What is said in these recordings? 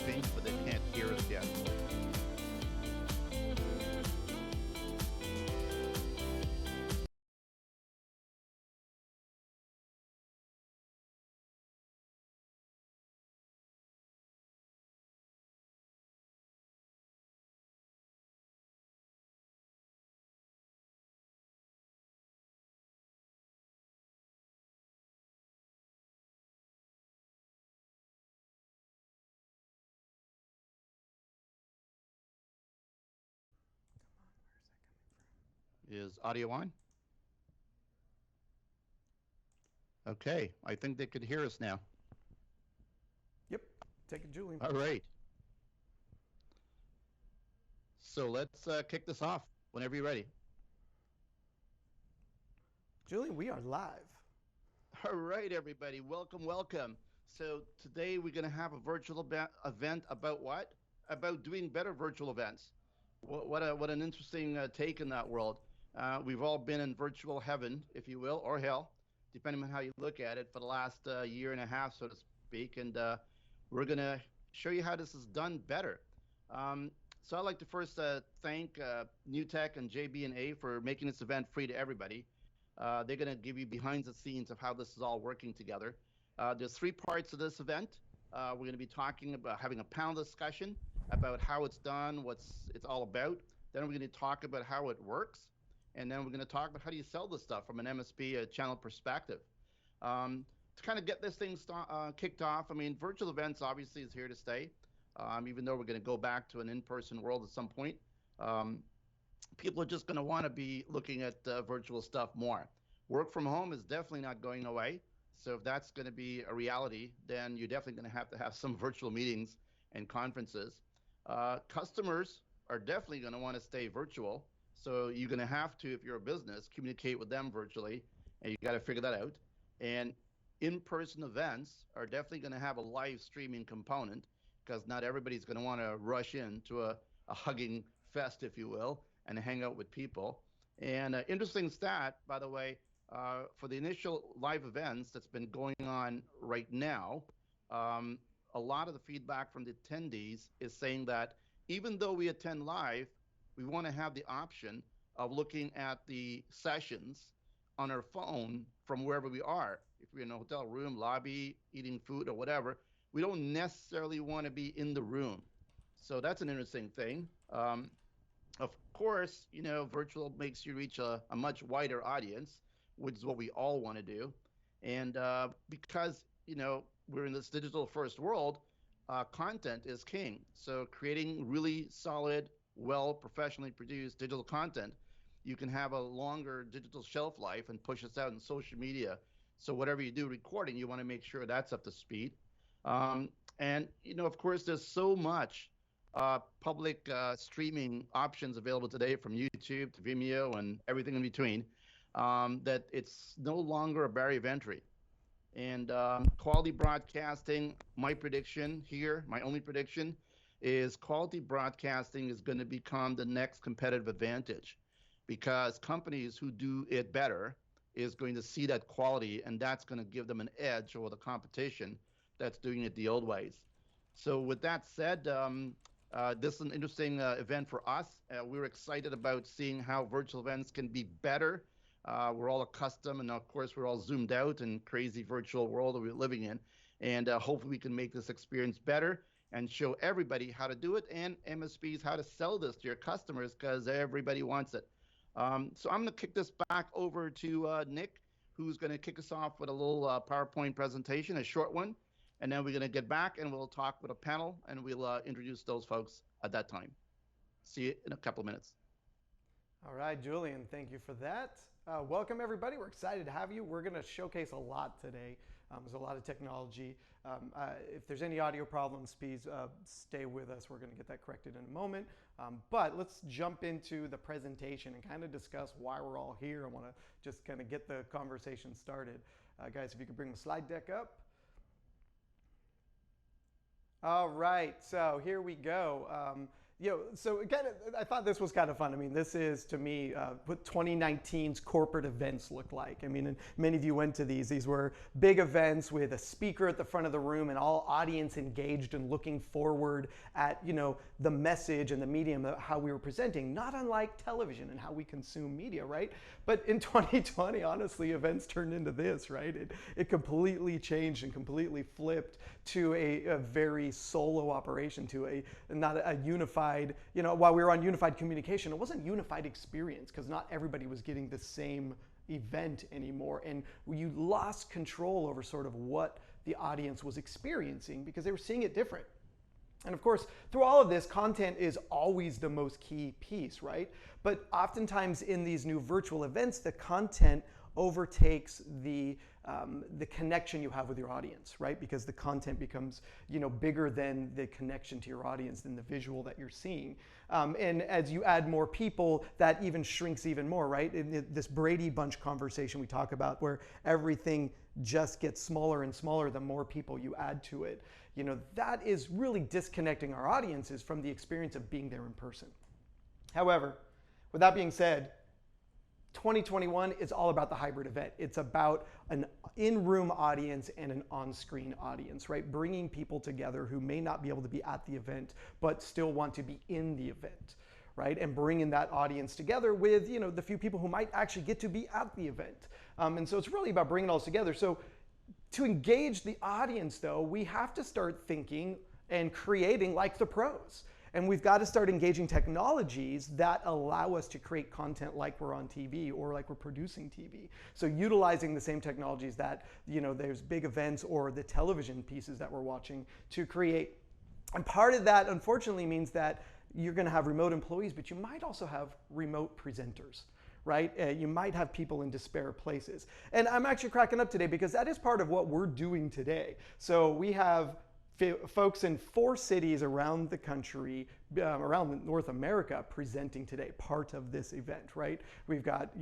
think, but they can't hear us yet. Is audio on? Okay, I think they could hear us now. Yep, take it, Julian. All right. So let's kick this off whenever you're ready. Julian, we are live. All right, everybody, welcome, welcome. So today we're going to have a virtual event about what? About doing better virtual events. What an interesting take in that world. We've all been in virtual heaven, if you will, or hell, depending on how you look at it, for the last year and a half, so to speak. And we're going to show you how this is done better. So I'd like to first thank New Tech and JB&A for making this event free to everybody. They're going to give you behind the scenes of how this is all working together. There's three parts of this event. We're going to be talking about having a panel discussion about how it's done, it's all about. Then we're going to talk about how it works. And then we're going to talk about how do you sell this stuff from an MSP channel perspective. To kind of get this thing kicked off, I mean, virtual events obviously is here to stay, even though we're going to go back to an in-person world at some point. People are just going to want to be looking at virtual stuff more. Work from home is definitely not going away. So if that's going to be a reality, then you're definitely going to have some virtual meetings and conferences. Customers are definitely going to want to stay virtual. So you're going to have to, if you're a business, communicate with them virtually, and you got to figure that out. And in-person events are definitely going to have a live streaming component, because not everybody's going to want to rush into a hugging fest, if you will, and hang out with people. And interesting stat, by the way, for the initial live events that's been going on right now, a lot of the feedback from the attendees is saying that even though we attend live, we want to have the option of looking at the sessions on our phone from wherever we are. If we're in a hotel room, lobby, eating food or whatever, we don't necessarily want to be in the room. So that's an interesting thing. Of course, you know, virtual makes you reach a much wider audience, which is what we all want to do. And because, you know, we're in this digital first world, content is king. So creating really solid, well, professionally produced digital content, you can have a longer digital shelf life and push this out in social media. So whatever you do recording, you want to make sure that's up to speed. And, you know, of course, there's so much public streaming options available today, from YouTube to Vimeo and everything in between, that it's no longer a barrier of entry. And quality broadcasting, my prediction here, my only prediction, is quality broadcasting is going to become the next competitive advantage, because companies who do it better is going to see that quality, and that's going to give them an edge over the competition that's doing it the old ways. So with that said, this is an interesting event for us. We're excited about seeing how virtual events can be better. We're all accustomed, and of course, we're all zoomed out in crazy virtual world that we're living in. And hopefully we can make this experience better and show everybody how to do it, and MSPs how to sell this to your customers, because everybody wants it. So I'm going to kick this back over to Nick, who's going to kick us off with a little PowerPoint presentation, a short one. And then we're going to get back and we'll talk with a panel, and we'll introduce those folks at that time. See you in a couple of minutes. All right, Julian, thank you for that. Welcome, everybody. We're excited to have you. We're going to showcase a lot today. There's a lot of technology. If there's any audio problems, please stay with us. We're going to get that corrected in a moment. But let's jump into the presentation and kind of discuss why we're all here. I want to just kind of get the conversation started. Guys, if you could bring the slide deck up. All right, so here we go. So again, I thought this was kind of fun. I mean, this is to me what 2019's corporate events look like. I mean, and many of you went to these. These were big events with a speaker at the front of the room and all audience engaged and looking forward at the message and the medium of how we were presenting. Not unlike television and how we consume media, right? But in 2020, honestly, events turned into this, right? It completely changed and completely flipped to a very solo operation, to not a unified, while we were on unified communication, it wasn't unified experience because not everybody was getting the same event anymore. And you lost control over sort of what the audience was experiencing because they were seeing it different. And of course, through all of this, content is always the most key piece, right? But oftentimes in these new virtual events, the content overtakes the connection you have with your audience, right? Because the content becomes bigger than the connection to your audience, than the visual that you're seeing. And as you add more people, that even shrinks even more, right? In this Brady Bunch conversation we talk about, where everything just gets smaller and smaller the more people you add to it. That is really disconnecting our audiences from the experience of being there in person. However, with that being said, 2021 is all about the hybrid event. It's about an in-room audience and an on-screen audience, right? Bringing people together who may not be able to be at the event, but still want to be in the event, right? And bringing that audience together with, the few people who might actually get to be at the event. And so it's really about bringing it all together. So to engage the audience, though, we have to start thinking and creating like the pros. And we've got to start engaging technologies that allow us to create content like we're on TV or like we're producing TV. So utilizing the same technologies that, there's big events or the television pieces that we're watching to create. And part of that, unfortunately, means that you're going to have remote employees, but you might also have remote presenters. Right? You might have people in disparate places. And I'm actually cracking up today because that is part of what we're doing today. So we have folks in 4 cities around the country, around North America, presenting today, part of this event, right? We've got,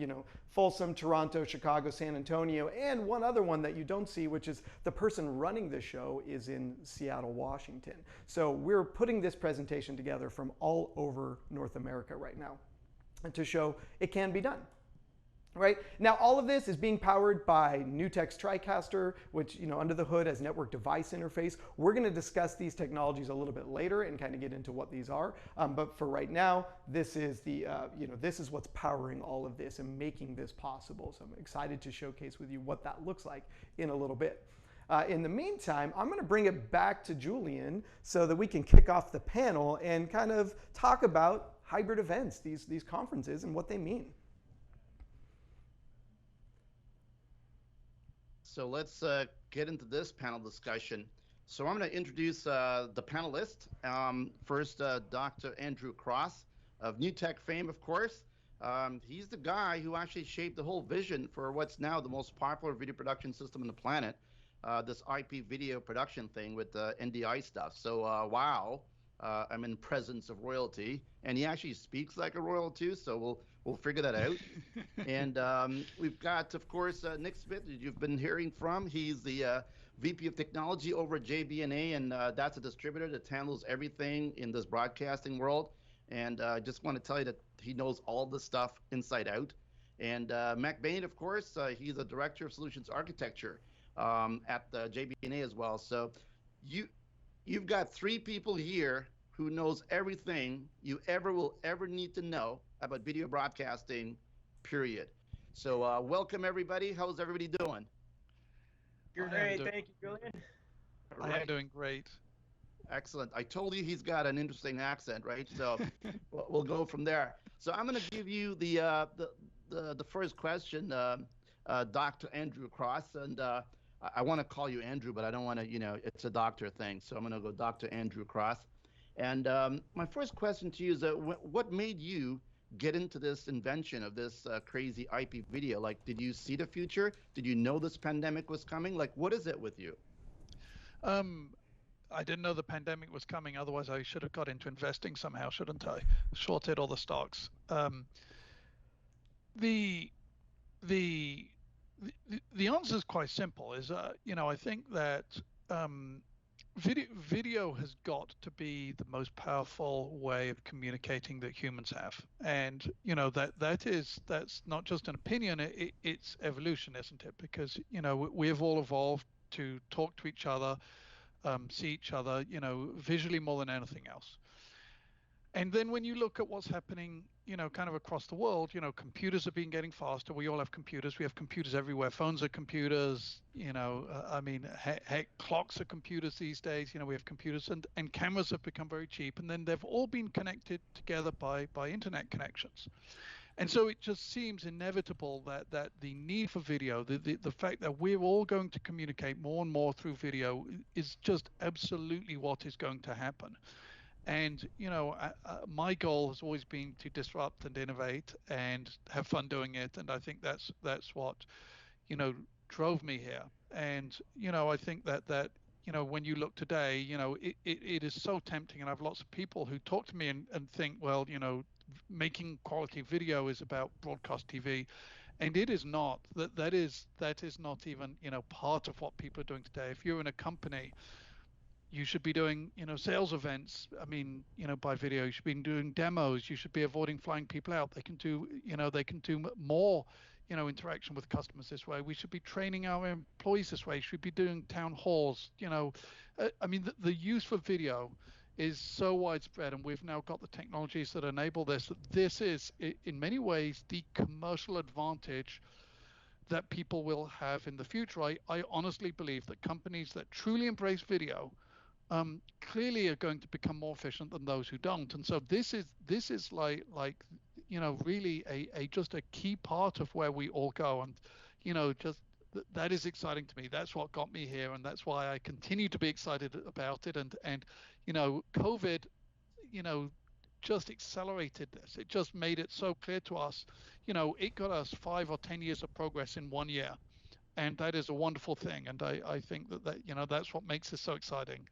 Folsom, Toronto, Chicago, San Antonio, and one other one that you don't see, which is the person running the show is in Seattle, Washington. So we're putting this presentation together from all over North America right now, and to show it can be done. Right? Now, all of this is being powered by Nutek's TriCaster, which, under the hood has network device interface. We're going to discuss these technologies a little bit later and kind of get into what these are. But for right now, this is this is what's powering all of this and making this possible. So I'm excited to showcase with you what that looks like in a little bit. In the meantime, I'm going to bring it back to Julian so that we can kick off the panel and kind of talk about hybrid events, these conferences, and what they mean. So let's get into this panel discussion. So I'm going to introduce the panelists. First, Dr. Andrew Cross of Nutek fame, of course. He's the guy who actually shaped the whole vision for what's now the most popular video production system on the planet, this IP video production thing with the NDI stuff. So wow, I'm in presence of royalty, and he actually speaks like a royal too. So we'll figure that out. And we've got, of course, Nick Smith, that you've been hearing from. He's the VP of Technology over at JB&A, and that's a distributor that handles everything in this broadcasting world. And I just want to tell you that he knows all this stuff inside out. And Bain, of course, he's the Director of Solutions Architecture at JB&A as well. So you've got 3 people here who knows everything you will ever need to know about video broadcasting, period. So welcome, everybody. How's everybody doing? You're great. Thank you, Julian. I am doing great. Excellent. I told you he's got an interesting accent, right? So we'll go from there. So I'm going to give you the first question, Dr. Andrew Cross, and I want to call you Andrew, but I don't want to, it's a doctor thing. So I'm going to go Dr. Andrew Cross. And my first question to you is, what made you get into this invention of this crazy IP video? Like, did you see the future? Did you know this pandemic was coming? Like, what is it with you? I didn't know the pandemic was coming. Otherwise, I should have got into investing somehow, shouldn't I? Shorted all the stocks. The answer is quite simple. I think that video has got to be the most powerful way of communicating that humans have, and that's not just an opinion. It's evolution, isn't it? Because we have all evolved to talk to each other, see each other, visually more than anything else. And then when you look at what's happening, kind of across the world, computers have been getting faster. We all have computers. We have computers everywhere. Phones are computers. I mean, heck, clocks are computers these days. We have computers, and cameras have become very cheap. And then they've all been connected together by internet connections. And so it just seems inevitable that the need for video, the fact that we're all going to communicate more and more through video, is just absolutely what is going to happen. And my goal has always been to disrupt and innovate and have fun doing it. And I think that's what drove me here. And I think that when you look today, it is so tempting. And I have lots of people who talk to me and think, well, making quality video is about broadcast TV, and it is not. That is not even part of what people are doing today. If you're in a company, you should be doing sales events, I mean, by video. You should be doing demos. You should be avoiding flying people out. They can do more interaction with customers this way. We should be training our employees this way. Should be doing town halls. I mean, the use for video is so widespread, and we've now got the technologies that enable this. This is in many ways the commercial advantage that people will have in the future. I honestly believe that companies that truly embrace video clearly are going to become more efficient than those who don't. And so this is like really a just a key part of where we all go. And just that is exciting to me. That's what got me here, and that's why I continue to be excited about it. And COVID just accelerated this. It just made it so clear to us. It got us 5 or 10 years of progress in 1 year, and that is a wonderful thing. And I think that that's what makes this so exciting.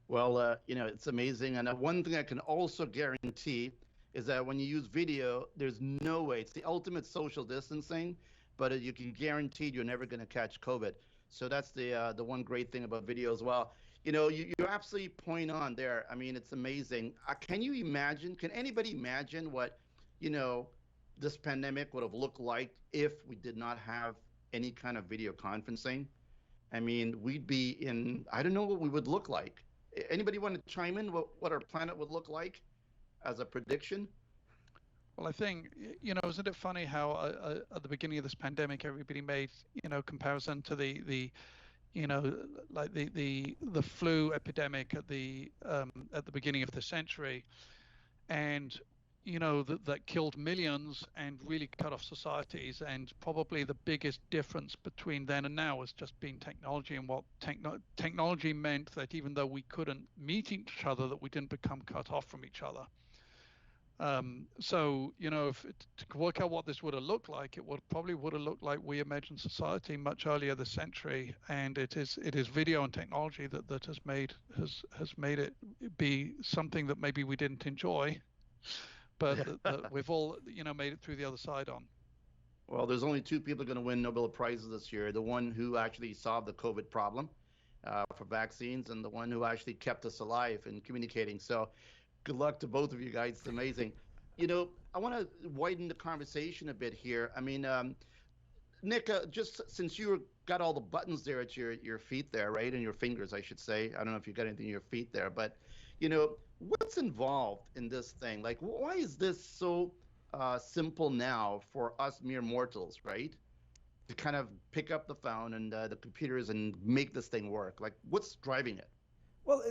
Well, it's amazing. And one thing I can also guarantee is that when you use video, there's no way. It's the ultimate social distancing, but you can guarantee you're never going to catch COVID. So that's the one great thing about video as well. You absolutely point on there. I mean, it's amazing. Can you imagine? Can anybody imagine what, this pandemic would have looked like if we did not have any kind of video conferencing? I mean, we'd be in, I don't know what we would look like. Anybody want to chime in what our planet would look like as a prediction? Well, I think, isn't it funny how at the beginning of this pandemic, everybody made, comparison to the like the flu epidemic at the beginning of the century, and that killed millions and really cut off societies. And probably the biggest difference between then and now has just been technology, and what technology meant that even though we couldn't meet each other, that we didn't become cut off from each other. So to work out what this would have looked like, it probably would have looked like we imagined society much earlier this century. And it is video and technology that has made it be something that maybe we didn't enjoy, but that we've all made it through the other side on. Well, there's only two people going to win Nobel Prizes this year: the one who actually solved the COVID problem for vaccines, and the one who actually kept us alive and communicating. So good luck to both of you guys. It's amazing. I want to widen the conversation a bit here. I mean, Nick, just since you got all the buttons there at your feet there, right? And your fingers, I should say. I don't know if you got anything in your feet there, but what's involved in this thing? Like, why is this so simple now for us mere mortals, right? To kind of pick up the phone and the computers and make this thing work. Like, what's driving it? Well,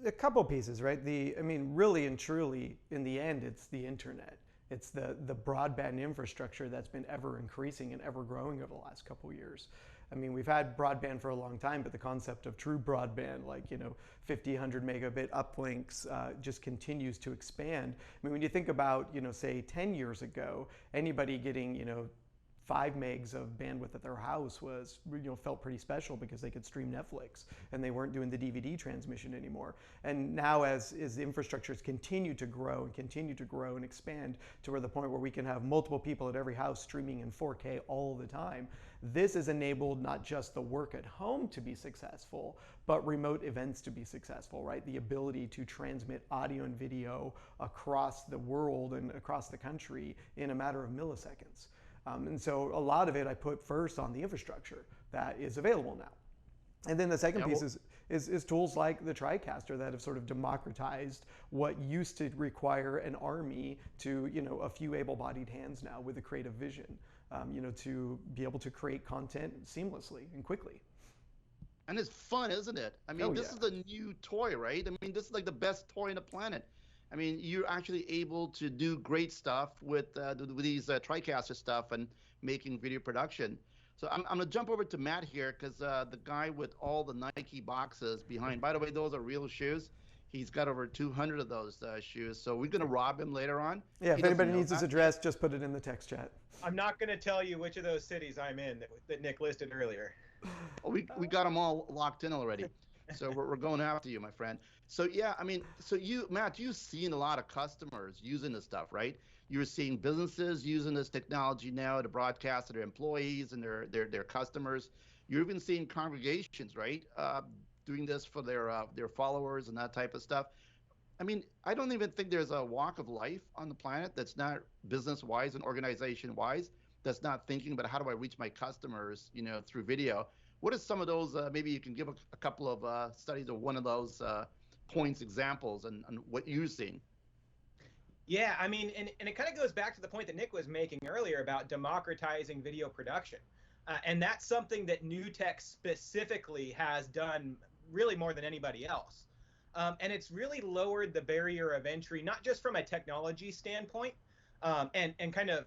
a couple pieces, right? I mean, really and truly, in the end, it's the internet. It's the broadband infrastructure that's been ever increasing and ever growing over the last couple of years. I mean, we've had broadband for a long time, but the concept of true broadband, like 50, 100 megabit uplinks, just continues to expand. I mean, when you think about say 10 years ago, anybody getting 5 megs of bandwidth at their house was, felt pretty special because they could stream Netflix and they weren't doing the DVD transmission anymore. And now as the infrastructures continue to grow and expand to where the point where we can have multiple people at every house streaming in 4K all the time, this has enabled not just the work at home to be successful, but remote events to be successful, right? The ability to transmit audio and video across the world and across the country in a matter of milliseconds. And so a lot of it I put first on the infrastructure that is available now. And then the second piece is tools like the TriCaster that have sort of democratized what used to require an army to a few able-bodied hands now with a creative vision, to be able to create content seamlessly and quickly. And it's fun, isn't it? I mean, this is a new toy, right? I mean, this is like the best toy on the planet. I mean, you're actually able to do great stuff with these TriCaster stuff and making video production. So I'm going to jump over to Matt here because the guy with all the Nike boxes behind, by the way, those are real shoes. He's got over 200 of those shoes. So we're going to rob him later on. Yeah, if anybody needs his address, just put it in the text chat. I'm not going to tell you which of those cities I'm in that Nick listed earlier. Oh, we got them all locked in already. So we're going after you, my friend. So yeah, I mean, so Matt, you've seen a lot of customers using this stuff, right? You're seeing businesses using this technology now to broadcast to their employees and their customers. You're even seeing congregations, right, doing this for their followers and that type of stuff. I mean, I don't even think there's a walk of life on the planet that's not business-wise and organization-wise that's not thinking about how do I reach my customers, through video. What are some of those? Maybe you can give a couple of studies of one of those points, examples, and what you're seeing. Yeah, I mean, and it kind of goes back to the point that Nick was making earlier about democratizing video production. And that's something that New Tech specifically has done really more than anybody else. And it's really lowered the barrier of entry, not just from a technology standpoint, and kind of,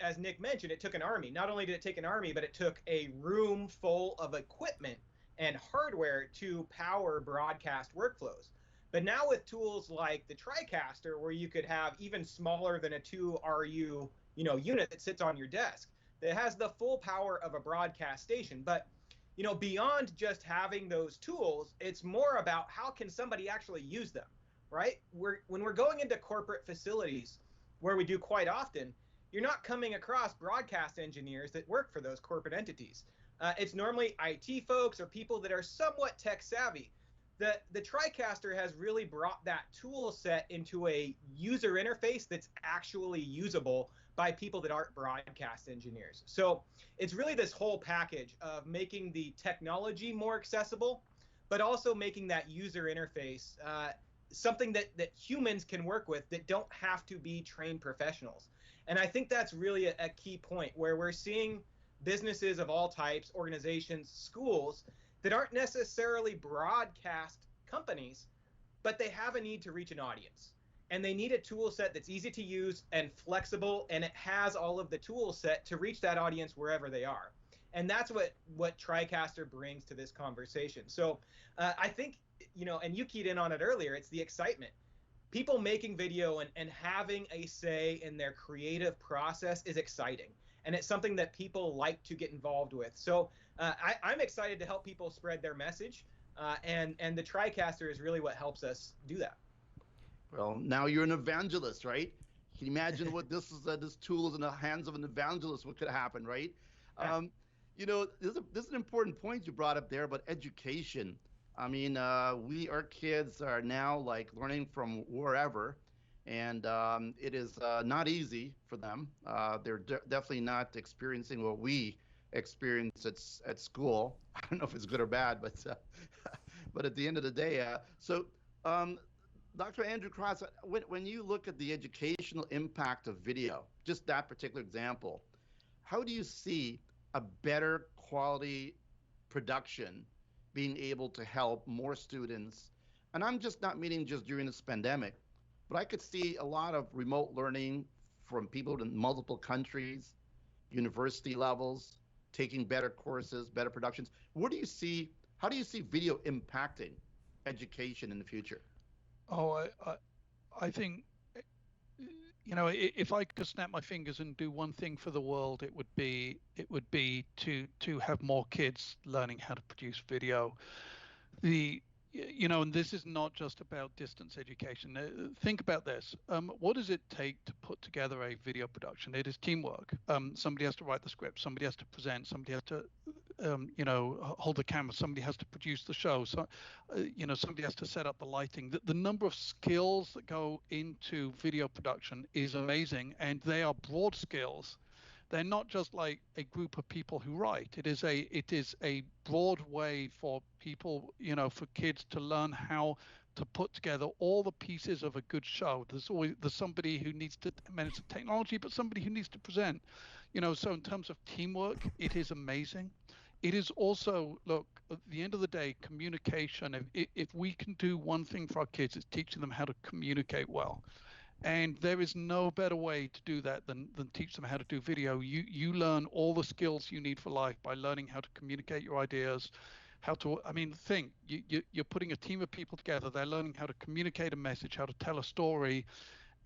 as Nick mentioned, it took an army. Not only did it take an army, but it took a room full of equipment and hardware to power broadcast workflows. But now with tools like the TriCaster, where you could have even smaller than a 2RU, unit that sits on your desk, that has the full power of a broadcast station. But, beyond just having those tools, it's more about how can somebody actually use them, right? When we're going into corporate facilities, where we do quite often, you're not coming across broadcast engineers that work for those corporate entities. It's normally IT folks or people that are somewhat tech savvy. The TriCaster has really brought that tool set into a user interface that's actually usable by people that aren't broadcast engineers. So it's really this whole package of making the technology more accessible, but also making that user interface something that humans can work with that don't have to be trained professionals. And I think that's really a key point where we're seeing businesses of all types, organizations, schools that aren't necessarily broadcast companies, but they have a need to reach an audience. And they need a tool set that's easy to use and flexible, and it has all of the tool set to reach that audience wherever they are. And that's what TriCaster brings to this conversation. So I think, and you keyed in on it earlier, it's the excitement. People making video and having a say in their creative process is exciting. And it's something that people like to get involved with. So I'm excited to help people spread their message. And the TriCaster is really what helps us do that. Well, now you're an evangelist, right? Can you imagine what this tool is in the hands of an evangelist? What could happen, right? This is an important point you brought up there about education. I mean, our kids are now like learning from wherever, and it is not easy for them. They're definitely not experiencing what we experience at school. I don't know if it's good or bad, but at the end of the day, Dr. Andrew Cross, when you look at the educational impact of video, just that particular example, how do you see a better quality production being able to help more students? And I'm just not meaning just during this pandemic, but I could see a lot of remote learning from people in multiple countries, university levels, taking better courses, better productions. How do you see video impacting education in the future? Oh, I think if I could snap my fingers and do one thing for the world, it would be to have more kids learning how to produce video. And this is not just about distance education. Think about this. What does it take to put together a video production? It is teamwork. Somebody has to write the script, somebody has to present, somebody has to hold the camera, somebody has to produce the show, so somebody has to set up the lighting. The number of skills that go into video production is amazing, and they are broad skills. They're not just like a group of people who write. It is a broad way for people, for kids to learn how to put together all the pieces of a good show. There's somebody who needs to manage the technology, but somebody who needs to present. So in terms of teamwork, it is amazing. It is also, look, at the end of the day, communication. If we can do one thing for our kids, it's teaching them how to communicate well. And there is no better way to do that than teach them how to do video. You learn all the skills you need for life by learning how to communicate your ideas, you're putting a team of people together. They're learning how to communicate a message, how to tell a story,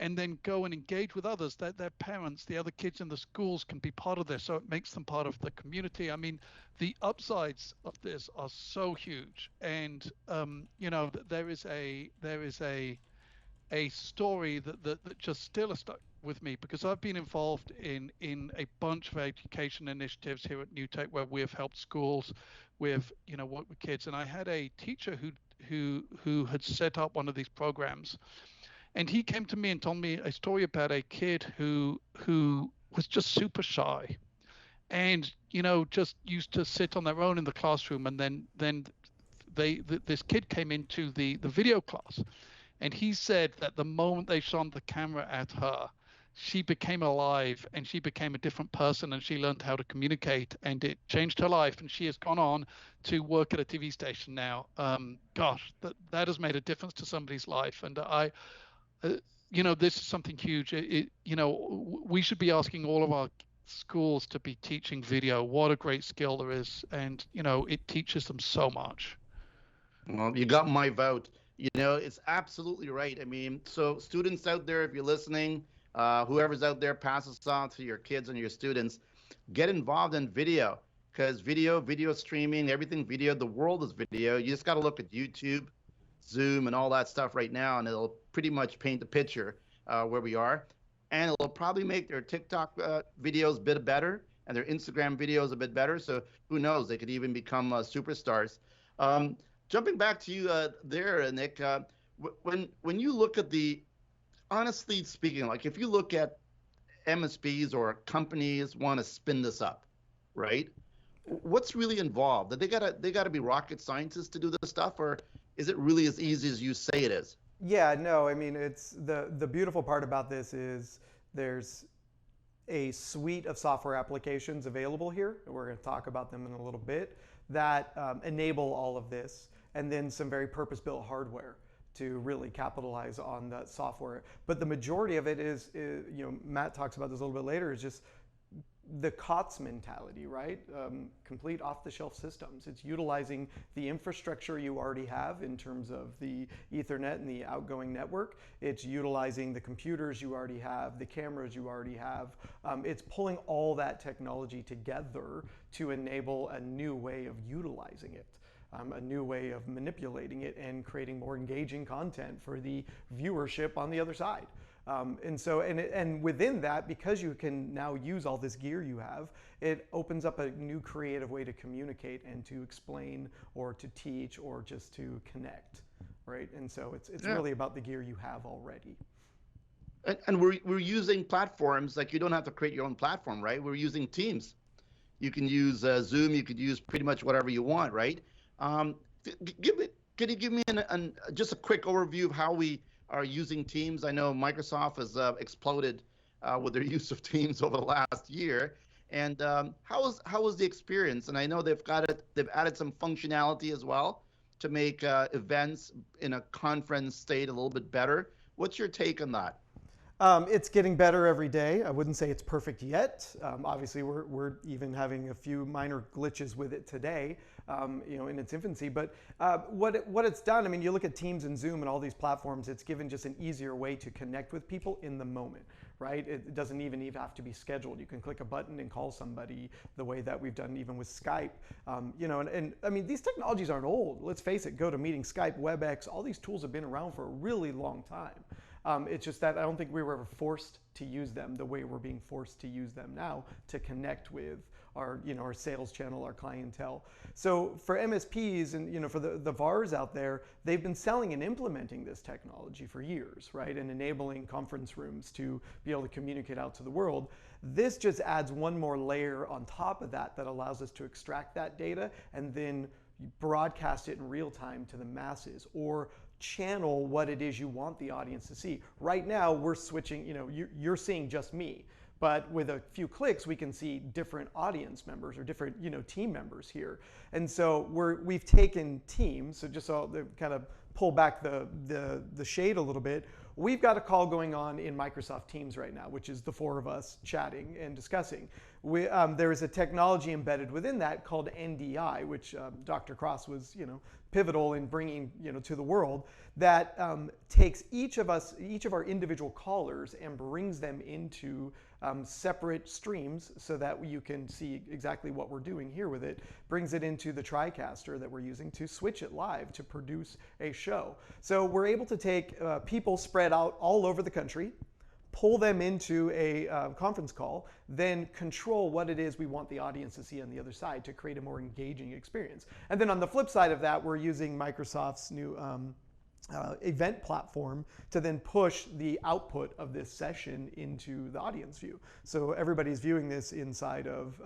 and then go and engage with others. That their parents, the other kids in the schools can be part of this. So it makes them part of the community. I mean, the upsides of this are so huge. And there is a story that just still is stuck with me, because I've been involved in a bunch of education initiatives here at New Tech where we have helped schools with work with kids. And I had a teacher who had set up one of these programs, and he came to me and told me a story about a kid who was just super shy, and just used to sit on their own in the classroom. And then this kid came into the video class, and he said that the moment they shone the camera at her, she became alive and she became a different person, and she learned how to communicate, and it changed her life. And she has gone on to work at a TV station now. Gosh, that has made a difference to somebody's life. And this is something huge. We should be asking all of our schools to be teaching video. What a great skill there is. And, it teaches them so much. Well, you got my vote. It's absolutely right. I mean, so students out there, if you're listening, whoever's out there, pass this on to your kids and your students. Get involved in video, because video streaming, everything video, the world is video. You just got to look at YouTube, Zoom, and all that stuff right now, and it'll pretty much paint the picture where we are. And it'll probably make their TikTok videos a bit better and their Instagram videos a bit better. So who knows? They could even become superstars. Jumping back to you there, Nick, when you look at honestly speaking, like if you look at MSPs or companies want to spin this up, right? What's really involved? They gotta be rocket scientists to do this stuff, or is it really as easy as you say it is? Yeah, no, I mean, it's the beautiful part about this is there's a suite of software applications available here. We're going to talk about them in a little bit that enable all of this, and then some very purpose-built hardware to really capitalize on that software. But the majority of it is Matt talks about this a little bit later, is just the COTS mentality, right? Complete off-the-shelf systems. It's utilizing the infrastructure you already have in terms of the Ethernet and the outgoing network. It's utilizing the computers you already have, the cameras you already have. It's pulling all that technology together to enable a new way of utilizing it. A new way of manipulating it and creating more engaging content for the viewership on the other side. And within that, because you can now use all this gear you have, it opens up a new creative way to communicate and to explain or to teach or just to connect, right? And so it's really about the gear you have already. And we're using platforms, like you don't have to create your own platform, right? We're using Teams. You can use Zoom. You could use pretty much whatever you want, right? Can you give me just a quick overview of how we are using Teams? I know Microsoft has exploded with their use of Teams over the last year. And how was the experience? And I know they've added some functionality as well to make events in a conference state a little bit better. What's your take on that? It's getting better every day. I wouldn't say it's perfect yet. Obviously, we're even having a few minor glitches with it today, in its infancy. But what it's done, I mean, you look at Teams and Zoom and all these platforms, it's given just an easier way to connect with people in the moment, right? It doesn't even have to be scheduled. You can click a button and call somebody the way that we've done even with Skype. And I mean, these technologies aren't old. Let's face it, GoToMeeting, Skype, WebEx, all these tools have been around for a really long time. It's just that I don't think we were ever forced to use them the way we're being forced to use them now to connect with our sales channel, our clientele. So for MSPs and for the VARs out there, they've been selling and implementing this technology for years, right? And enabling conference rooms to be able to communicate out to the world. This just adds one more layer on top of that allows us to extract that data and then broadcast it in real time to the masses, or channel what it is you want the audience to see. Right now, we're switching, you're seeing just me, but with a few clicks, we can see different audience members or different, team members here. And so we've taken teams, so just so to kind of pull back the shade a little bit, we've got a call going on in Microsoft Teams right now, which is the four of us chatting and discussing. There is a technology embedded within that called NDI, which Dr. Cross was, pivotal in bringing, to the world, that takes each of our individual callers and brings them into separate streams so that you can see exactly what we're doing here with it, brings it into the TriCaster that we're using to switch it live to produce a show. So we're able to take people spread out all over the country, pull them into a conference call, then control what it is we want the audience to see on the other side to create a more engaging experience. And then on the flip side of that, we're using Microsoft's new event platform to then push the output of this session into the audience view. So everybody's viewing this inside of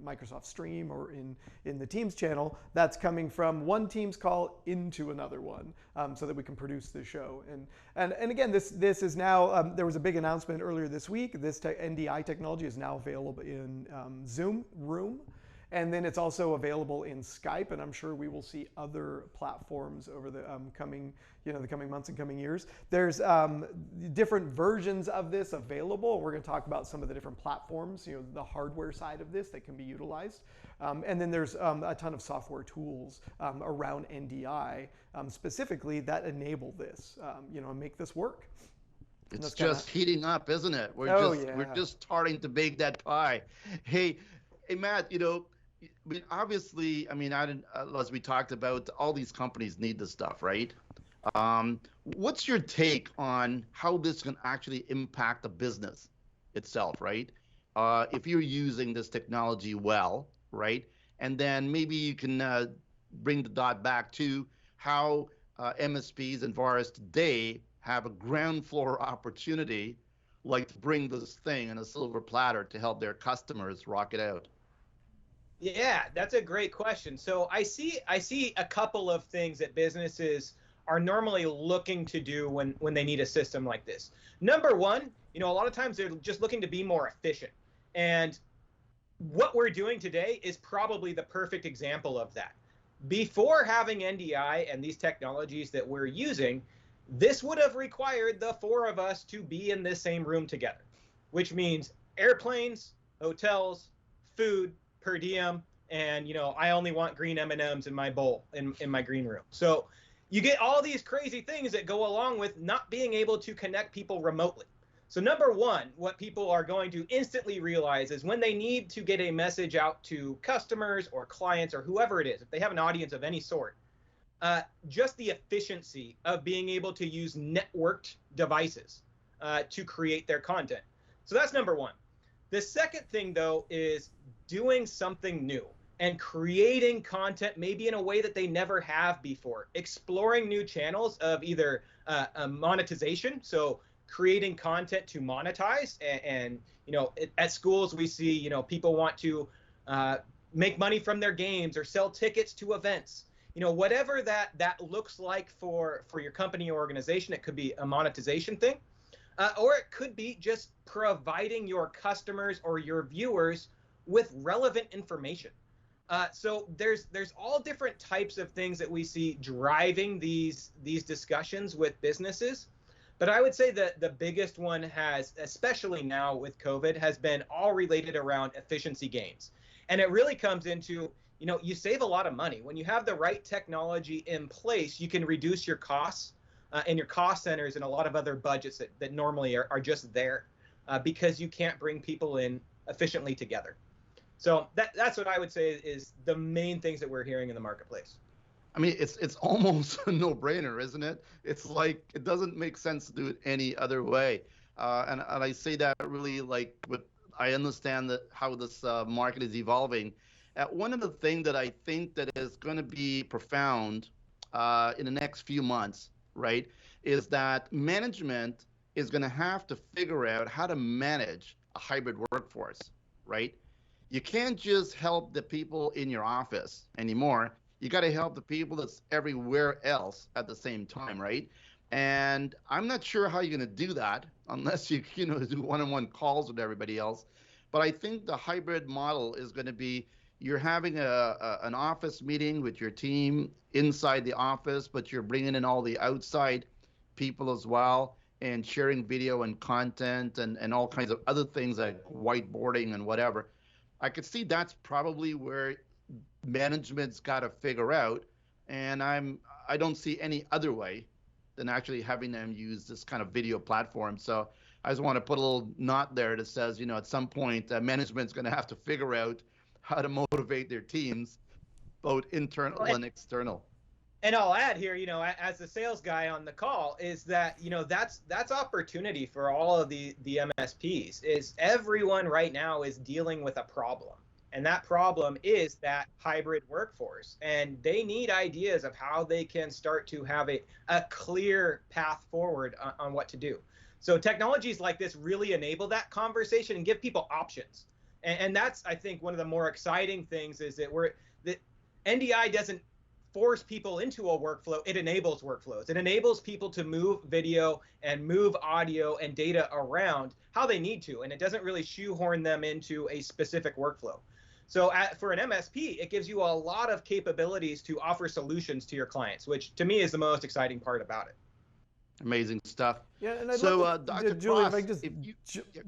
Microsoft Stream or in the Teams channel. That's coming from one Teams call into another one, so that we can produce the show. And again, this is now, there was a big announcement earlier this week. This NDI technology is now available in Zoom Room. And then it's also available in Skype, and I'm sure we will see other platforms over the coming months and coming years. There's different versions of this available. We're going to talk about some of the different platforms, the hardware side of this that can be utilized. And then there's a ton of software tools around NDI specifically that enable this, and make this work. It's just heating up, isn't it? We're just starting to bake that pie. Hey, Matt, obviously, as we talked about, all these companies need this stuff, right? What's your take on how this can actually impact the business itself, right? If you're using this technology well, right? And then maybe you can bring the dot back to how MSPs and VARs today have a ground floor opportunity, like to bring this thing on a silver platter to help their customers rock it out. Yeah, that's a great question. So I see a couple of things that businesses are normally looking to do when they need a system like this. Number one, a lot of times they're just looking to be more efficient. And what we're doing today is probably the perfect example of that. Before having NDI and these technologies that we're using, this would have required the four of us to be in this same room together, which means airplanes, hotels, food, per diem, and I only want green M&Ms in my bowl in my green room. So you get all these crazy things that go along with not being able to connect people remotely. So number one, what people are going to instantly realize is when they need to get a message out to customers or clients or whoever it is, if they have an audience of any sort, just the efficiency of being able to use networked devices to create their content. So that's number one. The second thing, though, is doing something new and creating content maybe in a way that they never have before, exploring new channels of either monetization, so creating content to monetize, and at schools we see people want to make money from their games or sell tickets to events. Whatever that looks like for your company or organization. It could be a monetization thing, or it could be just providing your customers or your viewers with relevant information. So there's all different types of things that we see driving these discussions with businesses. But I would say that the biggest one has, especially now with COVID, has been all related around efficiency gains. And it really comes into, you save a lot of money. When you have the right technology in place, you can reduce your costs and your cost centers and a lot of other budgets that normally are just there. because you can't bring people in efficiently together. So that's what I would say is the main things that we're hearing in the marketplace. I mean, it's almost a no-brainer, isn't it? It's like it doesn't make sense to do it any other way. And I say that really like with I understand that how this market is evolving. One of the things that I think that is going to be profound in the next few months, right, is that management is going to have to figure out how to manage a hybrid workforce, right? You can't just help the people in your office anymore. You got to help the people that's everywhere else at the same time, right? And I'm not sure how you're going to do that unless you know do one-on-one calls with everybody else. But I think the hybrid model is going to be you're having an office meeting with your team inside the office, but you're bringing in all the outside people as well and sharing video and content and all kinds of other things like whiteboarding and whatever. I could see that's probably where management's got to figure out, and I don't see any other way than actually having them use this kind of video platform. So I just want to put a little knot there that says, at some point, management's going to have to figure out how to motivate their teams, both internal and external. And I'll add here, as the sales guy on the call, is that, that's opportunity for all of the MSPs. Is everyone right now is dealing with a problem. And that problem is that hybrid workforce. And they need ideas of how they can start to have a clear path forward on what to do. So technologies like this really enable that conversation and give people options. And that's, I think, one of the more exciting things is that NDI doesn't force people into a workflow. It enables workflows. It enables people to move video and move audio and data around how they need to. And it doesn't really shoehorn them into a specific workflow. So for an MSP, it gives you a lot of capabilities to offer solutions to your clients, which to me is the most exciting part about it. Amazing stuff. Yeah, and I'd so, love to, Dr. Julian, Cross, if I just you,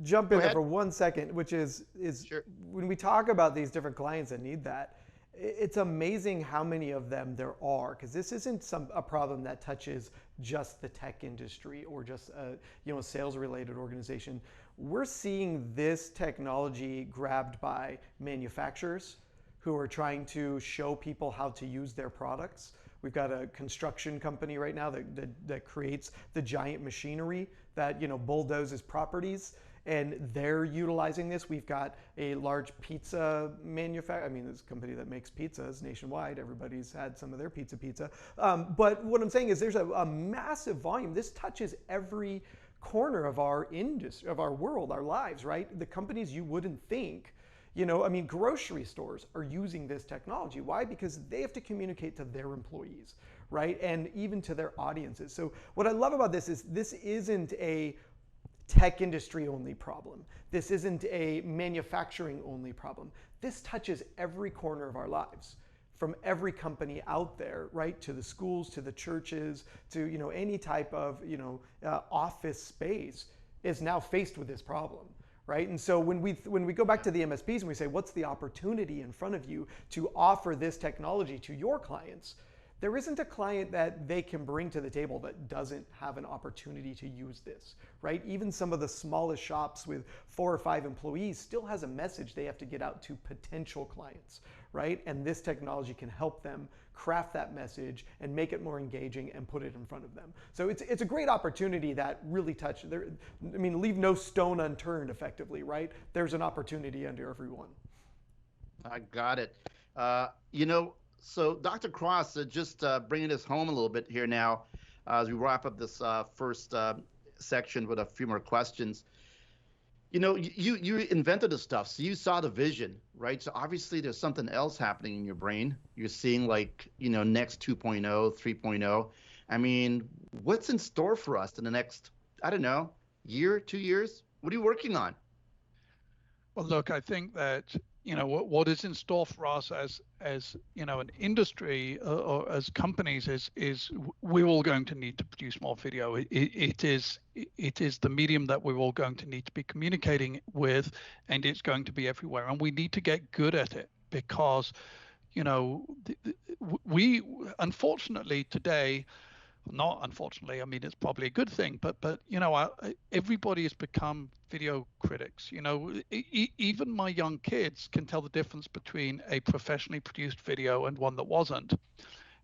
jump in there for 1 second, which is Sure. when we talk about these different clients that need that, it's amazing how many of them there are, because this isn't a problem that touches just the tech industry or just a sales-related organization. We're seeing this technology grabbed by manufacturers who are trying to show people how to use their products. We've got a construction company right now that creates the giant machinery that bulldozes properties, and they're utilizing this. We've got a large pizza manufacturer. I mean, this company that makes pizzas nationwide. Everybody's had some of their pizza. But what I'm saying is there's a massive volume. This touches every corner of our industry, of our world, our lives, right? The companies you wouldn't think, grocery stores are using this technology. Why? Because they have to communicate to their employees, right? And even to their audiences. So what I love about this is this isn't a tech industry only problem. This isn't a manufacturing only problem. This touches every corner of our lives, from every company out there, right, to the schools, to the churches, to any type of office space is now faced with this problem, right? And so when we go back to the MSPs and we say, what's the opportunity in front of you to offer this technology to your clients? There isn't a client that they can bring to the table that doesn't have an opportunity to use this, right? Even some of the smallest shops with 4 or 5 employees still has a message they have to get out to potential clients, right? And this technology can help them craft that message and make it more engaging and put it in front of them. So it's a great opportunity that really leave no stone unturned effectively, right? There's an opportunity under everyone. I got it. So Dr. Cross, just bringing this home a little bit here now, as we wrap up this first section with a few more questions. You invented this stuff, so you saw the vision, right? So obviously there's something else happening in your brain. You're seeing next 2.0, 3.0. I mean, what's in store for us in the next, I don't know, year, 2 years? What are you working on? Well, look, I think that what is in store for us as an industry or as companies is we're all going to need to produce more video. It is the medium that we're all going to need to be communicating with, and it's going to be everywhere. And we need to get good at it because we unfortunately today not unfortunately. I mean, it's probably a good thing, but everybody has become video critics. Even my young kids can tell the difference between a professionally produced video and one that wasn't.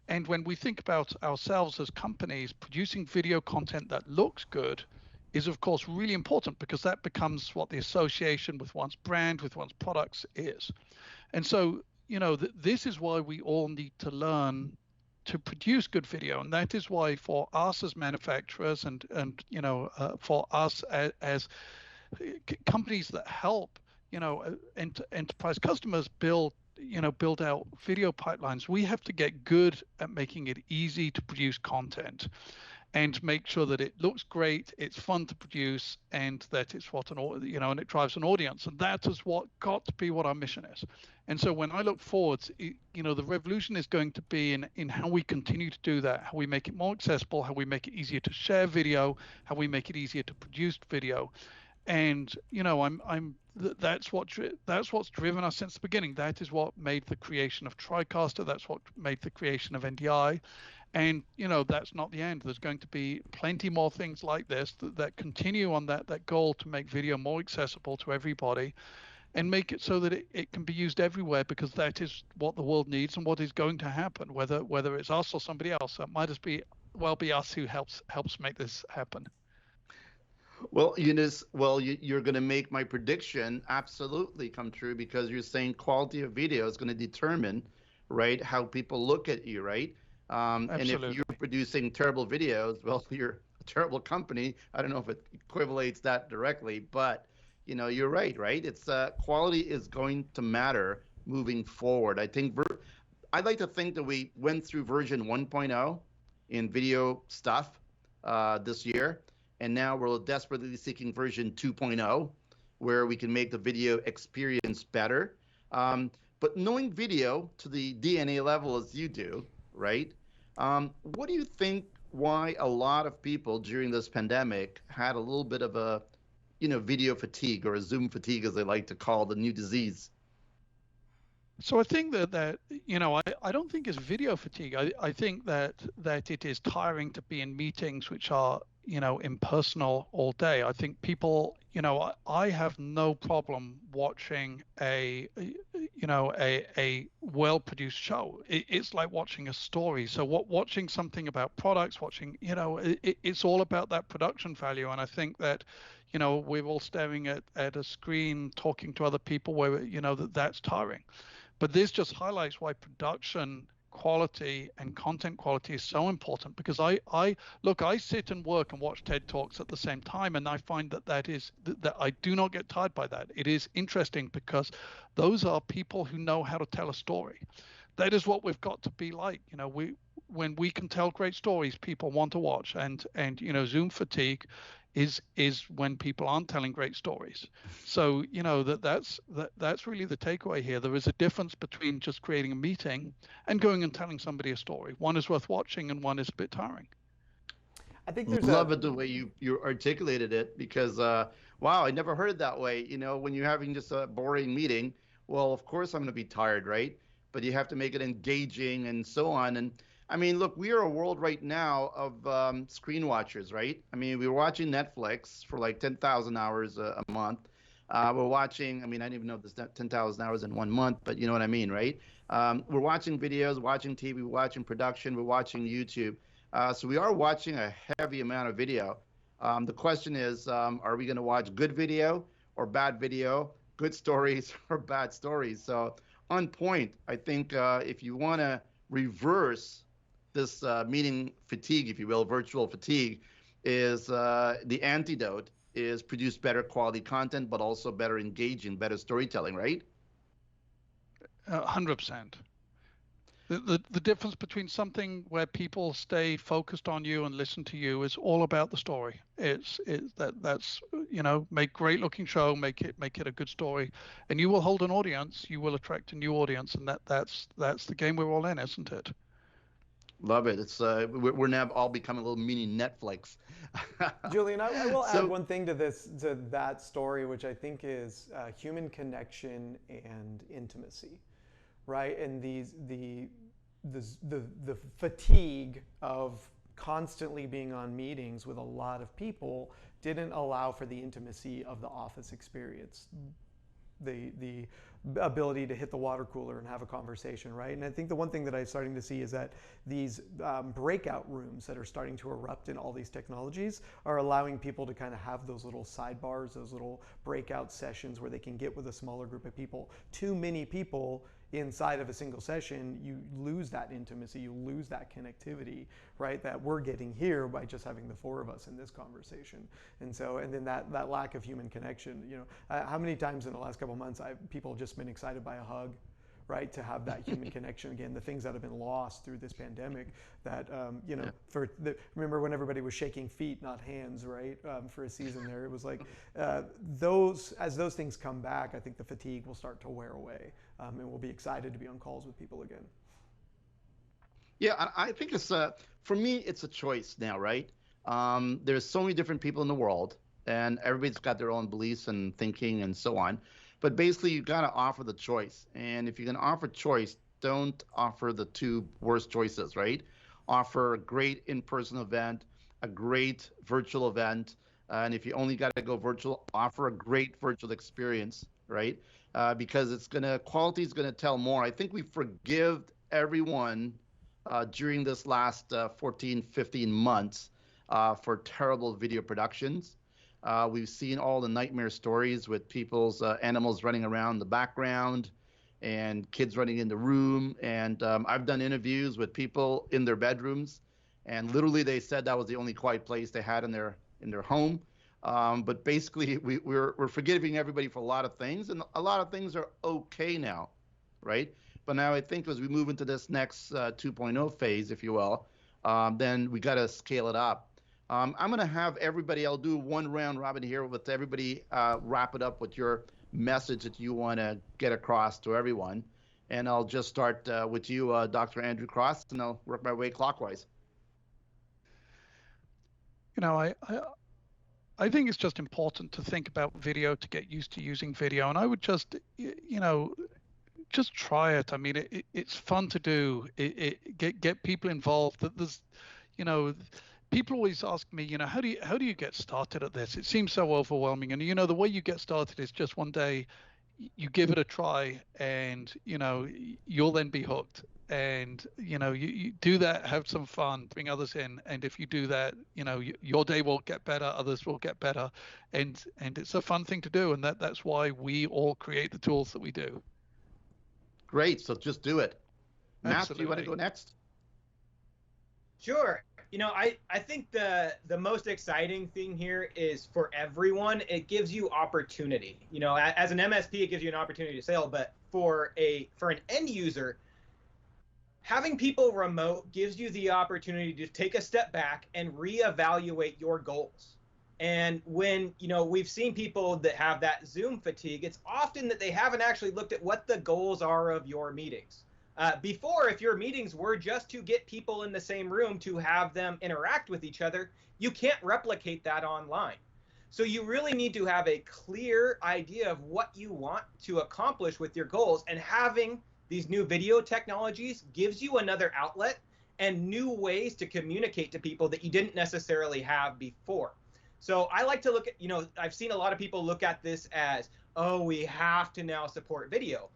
And when we think about ourselves as companies, producing video content that looks good is of course really important, because that becomes what the association with one's brand, with one's products is. And so, this is why we all need to learn to produce good video. And that is why for us as manufacturers and for us as companies that help, enterprise customers build out video pipelines, we have to get good at making it easy to produce content and make sure that it looks great, it's fun to produce, and that it's and it drives an audience. And that is what got to be what our mission is. And so when I look forward, the revolution is going to be in how we continue to do that, how we make it more accessible, how we make it easier to share video, how we make it easier to produce video. And that's what's driven us since the beginning. That is what made the creation of TriCaster. That's what made the creation of NDI. And that's not the end. There's going to be plenty more things like this that continue on that goal to make video more accessible to everybody and make it so that it can be used everywhere, because that is what the world needs and what is going to happen, whether it's us or somebody else. That might be us who helps make this happen. Well, Eunice, you're going to make my prediction absolutely come true, because you're saying quality of video is going to determine, right, how people look at you, right? And if you're producing terrible videos, well, you're a terrible company. I don't know if it equivalates that directly, but you're right? It's quality is going to matter moving forward. I'd like to think that we went through version 1.0 in video stuff this year, and now we're desperately seeking version 2.0, where we can make the video experience better. But knowing video to the DNA level as you do, right? What do you think why a lot of people during this pandemic had a little bit of a, video fatigue, or a Zoom fatigue, as they like to call the new disease? So I think that I don't think it's video fatigue. I think that it is tiring to be in meetings which are impersonal all day. I think people, I have no problem watching a well-produced show. It's like watching a story. So watching something about products, it's all about that production value. And I think that we're all staring at a screen talking to other people where that's tiring. But this just highlights why production quality and content quality is so important, because I sit and work and watch TED Talks at the same time, and I find that I do not get tired by that. It is interesting because those are people who know how to tell a story. That is what we've got to be like. When we can tell great stories, people want to watch, and Zoom fatigue is when people aren't telling great stories. So that's really the takeaway here. There is a difference between just creating a meeting and going and telling somebody a story. One is worth watching and one is a bit tiring. I think there's love it the way you articulated it, because wow, I never heard it that way. When you're having just a boring meeting, well, of course I'm going to be tired, right? But you have to make it engaging and so on. And I mean, look, we are a world right now of screen watchers, right? I mean, we're watching Netflix for like 10,000 hours a month. We're watching, I mean, I didn't even know this 10,000 hours in 1 month, but you know what I mean, right? We're watching videos, watching TV, we're watching production, we're watching YouTube. So we are watching a heavy amount of video. The question is, are we going to watch good video or bad video, good stories or bad stories? So on point, I think if you want to reverse this meeting fatigue, if you will, virtual fatigue, is the antidote is produce better quality content, but also better engaging, better storytelling, right? 100%. The difference between something where people stay focused on you and listen to you is all about the story. That's make great looking show, make it a good story, and you will hold an audience. You will attract a new audience, and that's the game we're all in, isn't it? Love it. It's we're now all becoming a little mini Netflix. Julian, I will add one thing to that story, which I think is human connection and intimacy, right? And the fatigue of constantly being on meetings with a lot of people didn't allow for the intimacy of the office experience. The ability to hit the water cooler and have a conversation, right? And I think the one thing that I'm starting to see is that these breakout rooms that are starting to erupt in all these technologies are allowing people to kind of have those little sidebars, those little breakout sessions where they can get with a smaller group of people. Too many people inside of a single session, you lose that intimacy, you lose that connectivity, right? That we're getting here by just having the four of us in this conversation. And so, and then that lack of human connection, you know, how many times in the last couple of months people have just been excited by a hug, right? To have that human connection again, the things that have been lost through this pandemic that, you know, remember when everybody was shaking feet, not hands, right? For a season there, it was like, as those things come back, I think the fatigue will start to wear away, and we'll be excited to be on calls with people again. Yeah, I think it's, for me, it's a choice now, right? There's so many different people in the world, and everybody's got their own beliefs and thinking and so on. But basically, you got to offer the choice. And if you're going to offer choice, don't offer the two worst choices, right? Offer a great in-person event, a great virtual event. And if you only got to go virtual, offer a great virtual experience, right? Because quality is going to tell more. I think we forgive everyone during this last 14, 15 months for terrible video productions. We've seen all the nightmare stories with people's animals running around the background and kids running in the room. And I've done interviews with people in their bedrooms, and literally they said that was the only quiet place they had in their home. But basically, we're forgiving everybody for a lot of things, and a lot of things are okay now, right? But now I think as we move into this next 2.0 phase, if you will, then we got to scale it up. I'm going to have everybody, I'll do one round robin here with everybody, wrap it up with your message that you want to get across to everyone. And I'll just start with you, Dr. Andrew Cross, and I'll work my way clockwise. You know, I think it's just important to think about video, to get used to using video. And I would just, you know, just try it. I mean, it's fun to do. Get people involved. There's, you know, people always ask me, you know, how do you get started at this? It seems so overwhelming. And you know, the way you get started is just one day you give it a try, and you know, you'll then be hooked. And you know, you do that, have some fun, bring others in, and if you do that, you know, your day will get better, others will get better, and it's a fun thing to do. And that's why we all create the tools that we do. Great. So just do it. Matt, do you want to go next? Sure. You know, I think the most exciting thing here is for everyone, it gives you opportunity. You know, as an MSP, it gives you an opportunity to sell, but for an end user, having people remote gives you the opportunity to take a step back and reevaluate your goals. And when, you know, we've seen people that have that Zoom fatigue, it's often that they haven't actually looked at what the goals are of your meetings. Before, if your meetings were just to get people in the same room to have them interact with each other, you can't replicate that online. So you really need to have a clear idea of what you want to accomplish with your goals, and having these new video technologies gives you another outlet and new ways to communicate to people that you didn't necessarily have before. So I like to look at, you know, I've seen a lot of people look at this as, oh, we have to now support video.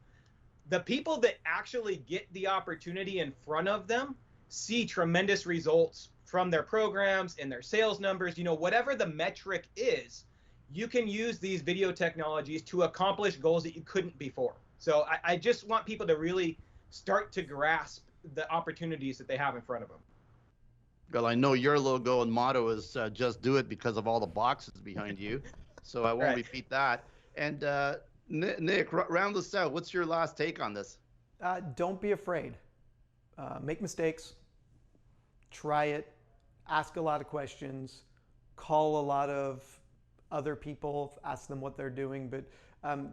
The people that actually get the opportunity in front of them see tremendous results from their programs and their sales numbers. You know, whatever the metric is, you can use these video technologies to accomplish goals that you couldn't before. So I just want people to really start to grasp the opportunities that they have in front of them. Well, I know your logo and motto is just do it because of all the boxes behind you. So I won't repeat that. And Nick, round this out. What's your last take on this? Don't be afraid. Make mistakes. Try it. Ask a lot of questions. Call a lot of other people. Ask them what they're doing. But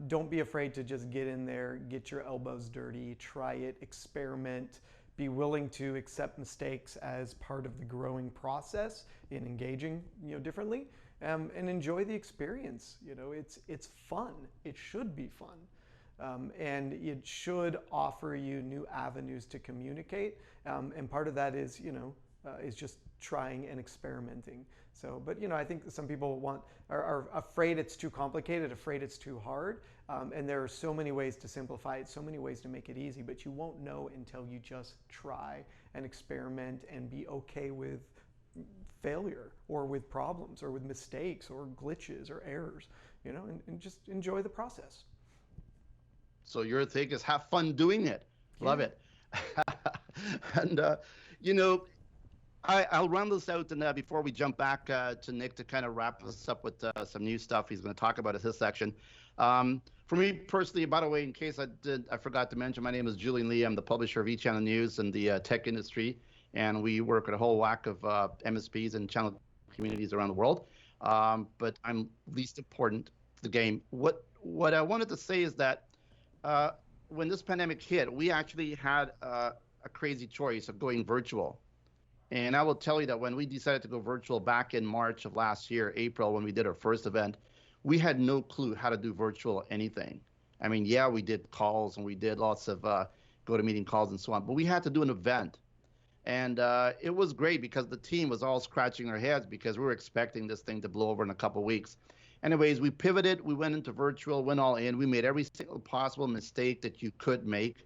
don't be afraid to just get in there, get your elbows dirty, try it, experiment. Be willing to accept mistakes as part of the growing process in engaging, you know, differently. And enjoy the experience. You know, it's fun. It should be fun, and it should offer you new avenues to communicate. And part of that is, you know, is just trying and experimenting. So, but I think some people are afraid it's too complicated, afraid it's too hard, and there are so many ways to simplify it, so many ways to make it easy, but you won't know until you just try and experiment and be okay with failure or with problems or with mistakes or glitches or errors, and just enjoy the process. So your thing is have fun doing it. Love it. And, I'll run this out, and before we jump back to Nick to kind of wrap us up with some new stuff he's going to talk about in his section. For me personally, by the way, in case I forgot to mention, my name is Julian Lee. I'm the publisher of eChannel News in the tech industry, and we work with a whole whack of MSPs and channel communities around the world. But I'm least important to the game. What I wanted to say is that when this pandemic hit, we actually had a crazy choice of going virtual. And I will tell you that when we decided to go virtual back in March of last year, April, when we did our first event, we had no clue how to do virtual anything. I mean, yeah, we did calls and we did lots of go-to-meeting calls and so on, but we had to do an event. And it was great because the team was all scratching their heads because we were expecting this thing to blow over in a couple of weeks. Anyways, we pivoted, we went into virtual, went all in. We made every single possible mistake that you could make,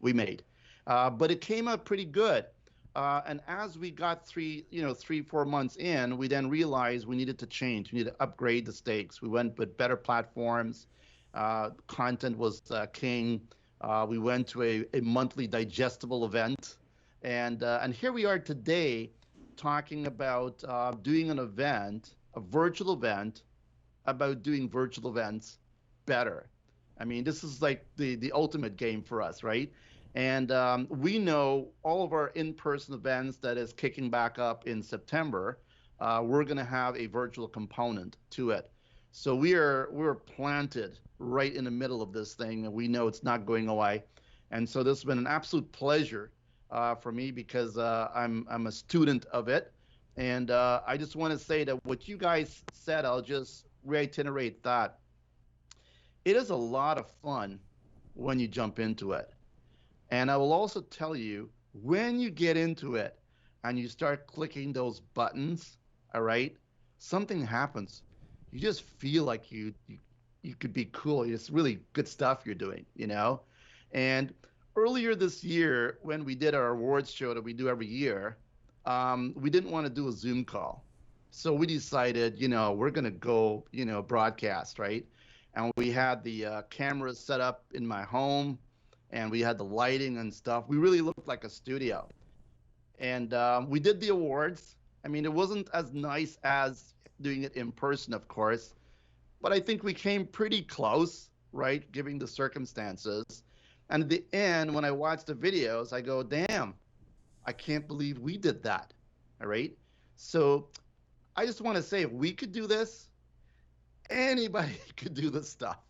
we made. But it came out pretty good. And as we got 3-4 months in, we then realized we needed to change. We needed to upgrade the stakes. We went with better platforms. Content was king. We went to a monthly digestible event. And here we are today talking about doing an event, a virtual event, about doing virtual events better. I mean, this is like the ultimate game for us, right? And we know all of our in-person events that is kicking back up in September, we're going to have a virtual component to it. So we're planted right in the middle of this thing, and we know it's not going away. And so this has been an absolute pleasure for me because I'm a student of it. And I just want to say that what you guys said, I'll just reiterate that. It is a lot of fun when you jump into it. And I will also tell you, when you get into it and you start clicking those buttons, all right, something happens. You just feel like you could be cool. It's really good stuff you're doing, And earlier this year, when we did our awards show that we do every year, we didn't want to do a Zoom call. So we decided, we're going to go, broadcast, right? And we had the cameras set up in my home, and we had the lighting and stuff. We really looked like a studio. And we did the awards. I mean, it wasn't as nice as doing it in person, of course, but I think we came pretty close, right, given the circumstances. And at the end, when I watched the videos, I go, damn, I can't believe we did that, all right? So I just want to say, if we could do this, anybody could do this stuff,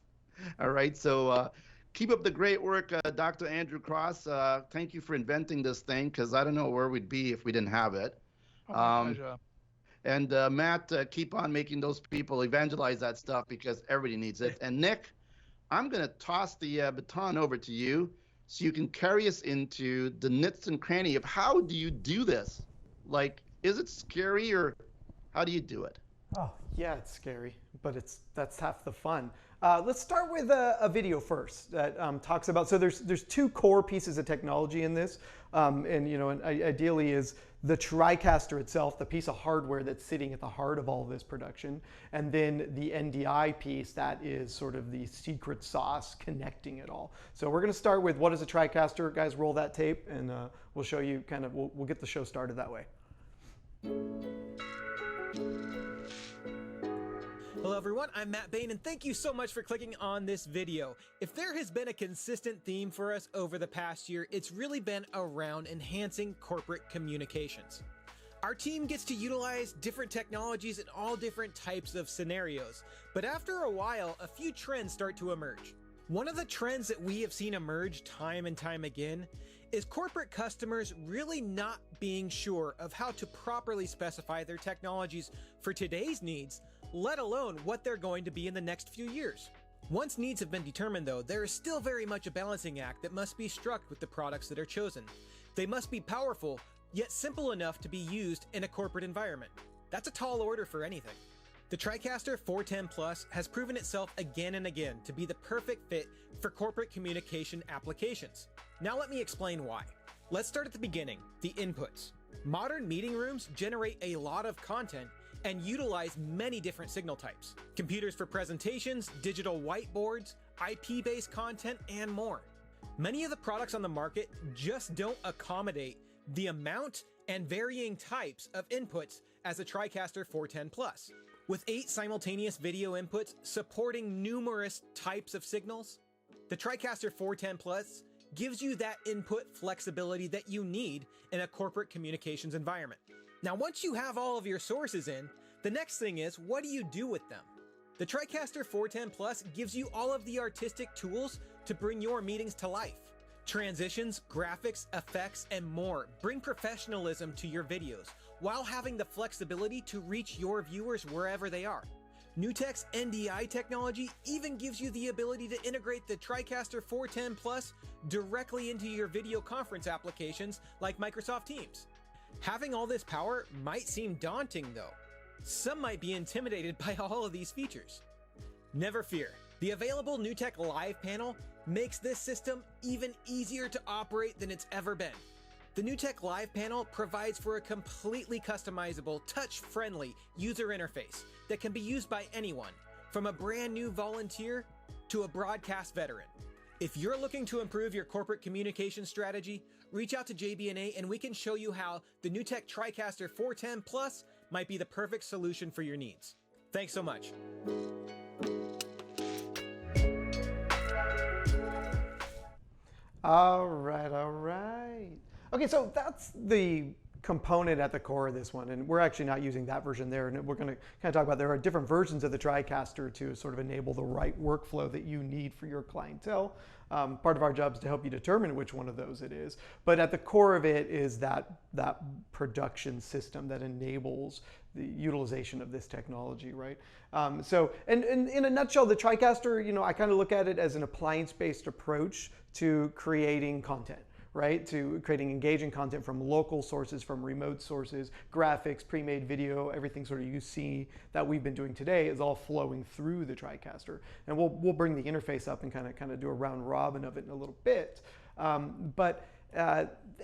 all right? So keep up the great work, Dr. Andrew Cross. Thank you for inventing this thing, because I don't know where we'd be if we didn't have it. Oh, my pleasure. And Matt, keep on making those people evangelize that stuff, because everybody needs it. And Nick, I'm going to toss the baton over to you so you can carry us into the nits and cranny of how do you do this? Like, is it scary, or how do you do it? Oh, yeah, it's scary, but that's half the fun. Let's start with a video first that talks about, so there's two core pieces of technology in this, and ideally is the TriCaster itself, the piece of hardware that's sitting at the heart of all this production, and then the NDI piece that is sort of the secret sauce connecting it all. So we're going to start with what is a TriCaster. Guys, roll that tape, and we'll show you we'll get the show started that way. Hello everyone, I'm Matt Bain, and thank you so much for clicking on this video. If there has been a consistent theme for us over the past year, it's really been around enhancing corporate communications. Our team gets to utilize different technologies in all different types of scenarios, but after a while, a few trends start to emerge. One of the trends that we have seen emerge time and time again is corporate customers really not being sure of how to properly specify their technologies for today's needs, let alone what they're going to be in the next few years. Once needs have been determined though, there is still very much a balancing act that must be struck with the products that are chosen. They must be powerful, yet simple enough to be used in a corporate environment. That's a tall order for anything. The TriCaster 410 Plus has proven itself again and again to be the perfect fit for corporate communication applications. Now let me explain why. Let's start at the beginning, the inputs. Modern meeting rooms generate a lot of content and utilize many different signal types. Computers for presentations, digital whiteboards, IP-based content, and more. Many of the products on the market just don't accommodate the amount and varying types of inputs as the TriCaster 410 Plus. With 8 simultaneous video inputs supporting numerous types of signals, the TriCaster 410 Plus gives you that input flexibility that you need in a corporate communications environment. Now, once you have all of your sources in, the next thing is, what do you do with them? The TriCaster 410 Plus gives you all of the artistic tools to bring your meetings to life. Transitions, graphics, effects, and more bring professionalism to your videos while having the flexibility to reach your viewers wherever they are. NewTek's NDI technology even gives you the ability to integrate the TriCaster 410 Plus directly into your video conference applications like Microsoft Teams. Having all this power might seem daunting though. Some might be intimidated by all of these features. Never fear, the available NewTek Live panel makes this system even easier to operate than it's ever been. The NewTek Live panel provides for a completely customizable, touch-friendly user interface that can be used by anyone, from a brand new volunteer to a broadcast veteran. If you're looking to improve your corporate communication strategy, reach out to JB&A and we can show you how the NewTek TriCaster 410 Plus might be the perfect solution for your needs. Thanks so much. All right. Okay, so that's the component at the core of this one, and we're actually not using that version there, and we're going to kind of talk about there are different versions of the TriCaster to sort of enable the right workflow that you need for your clientele. Part of our job is to help you determine which one of those it is, but at the core of it is that production system that enables the utilization of this technology, right? So, and in a nutshell, the TriCaster, you know, I kind of look at it as an appliance-based approach to creating content, right? To creating engaging content from local sources, from remote sources, graphics, pre-made video, everything sort of you see that we've been doing today is all flowing through the TriCaster. And we'll bring the interface up and kind of do a round robin of it in a little bit. But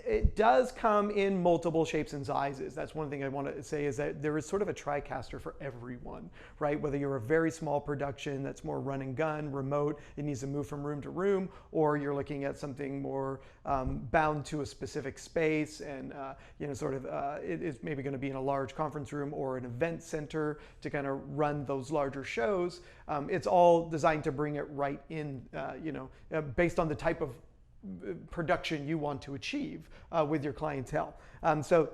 it does come in multiple shapes and sizes. That's one thing I want to say, is that there is sort of a TriCaster for everyone, right? Whether you're a very small production that's more run and gun, remote, it needs to move from room to room, or you're looking at something more bound to a specific space and you know, sort of it is maybe going to be in a large conference room or an event center to kind of run those larger shows. It's all designed to bring it right in, you know, based on the type of production you want to achieve with your clientele. So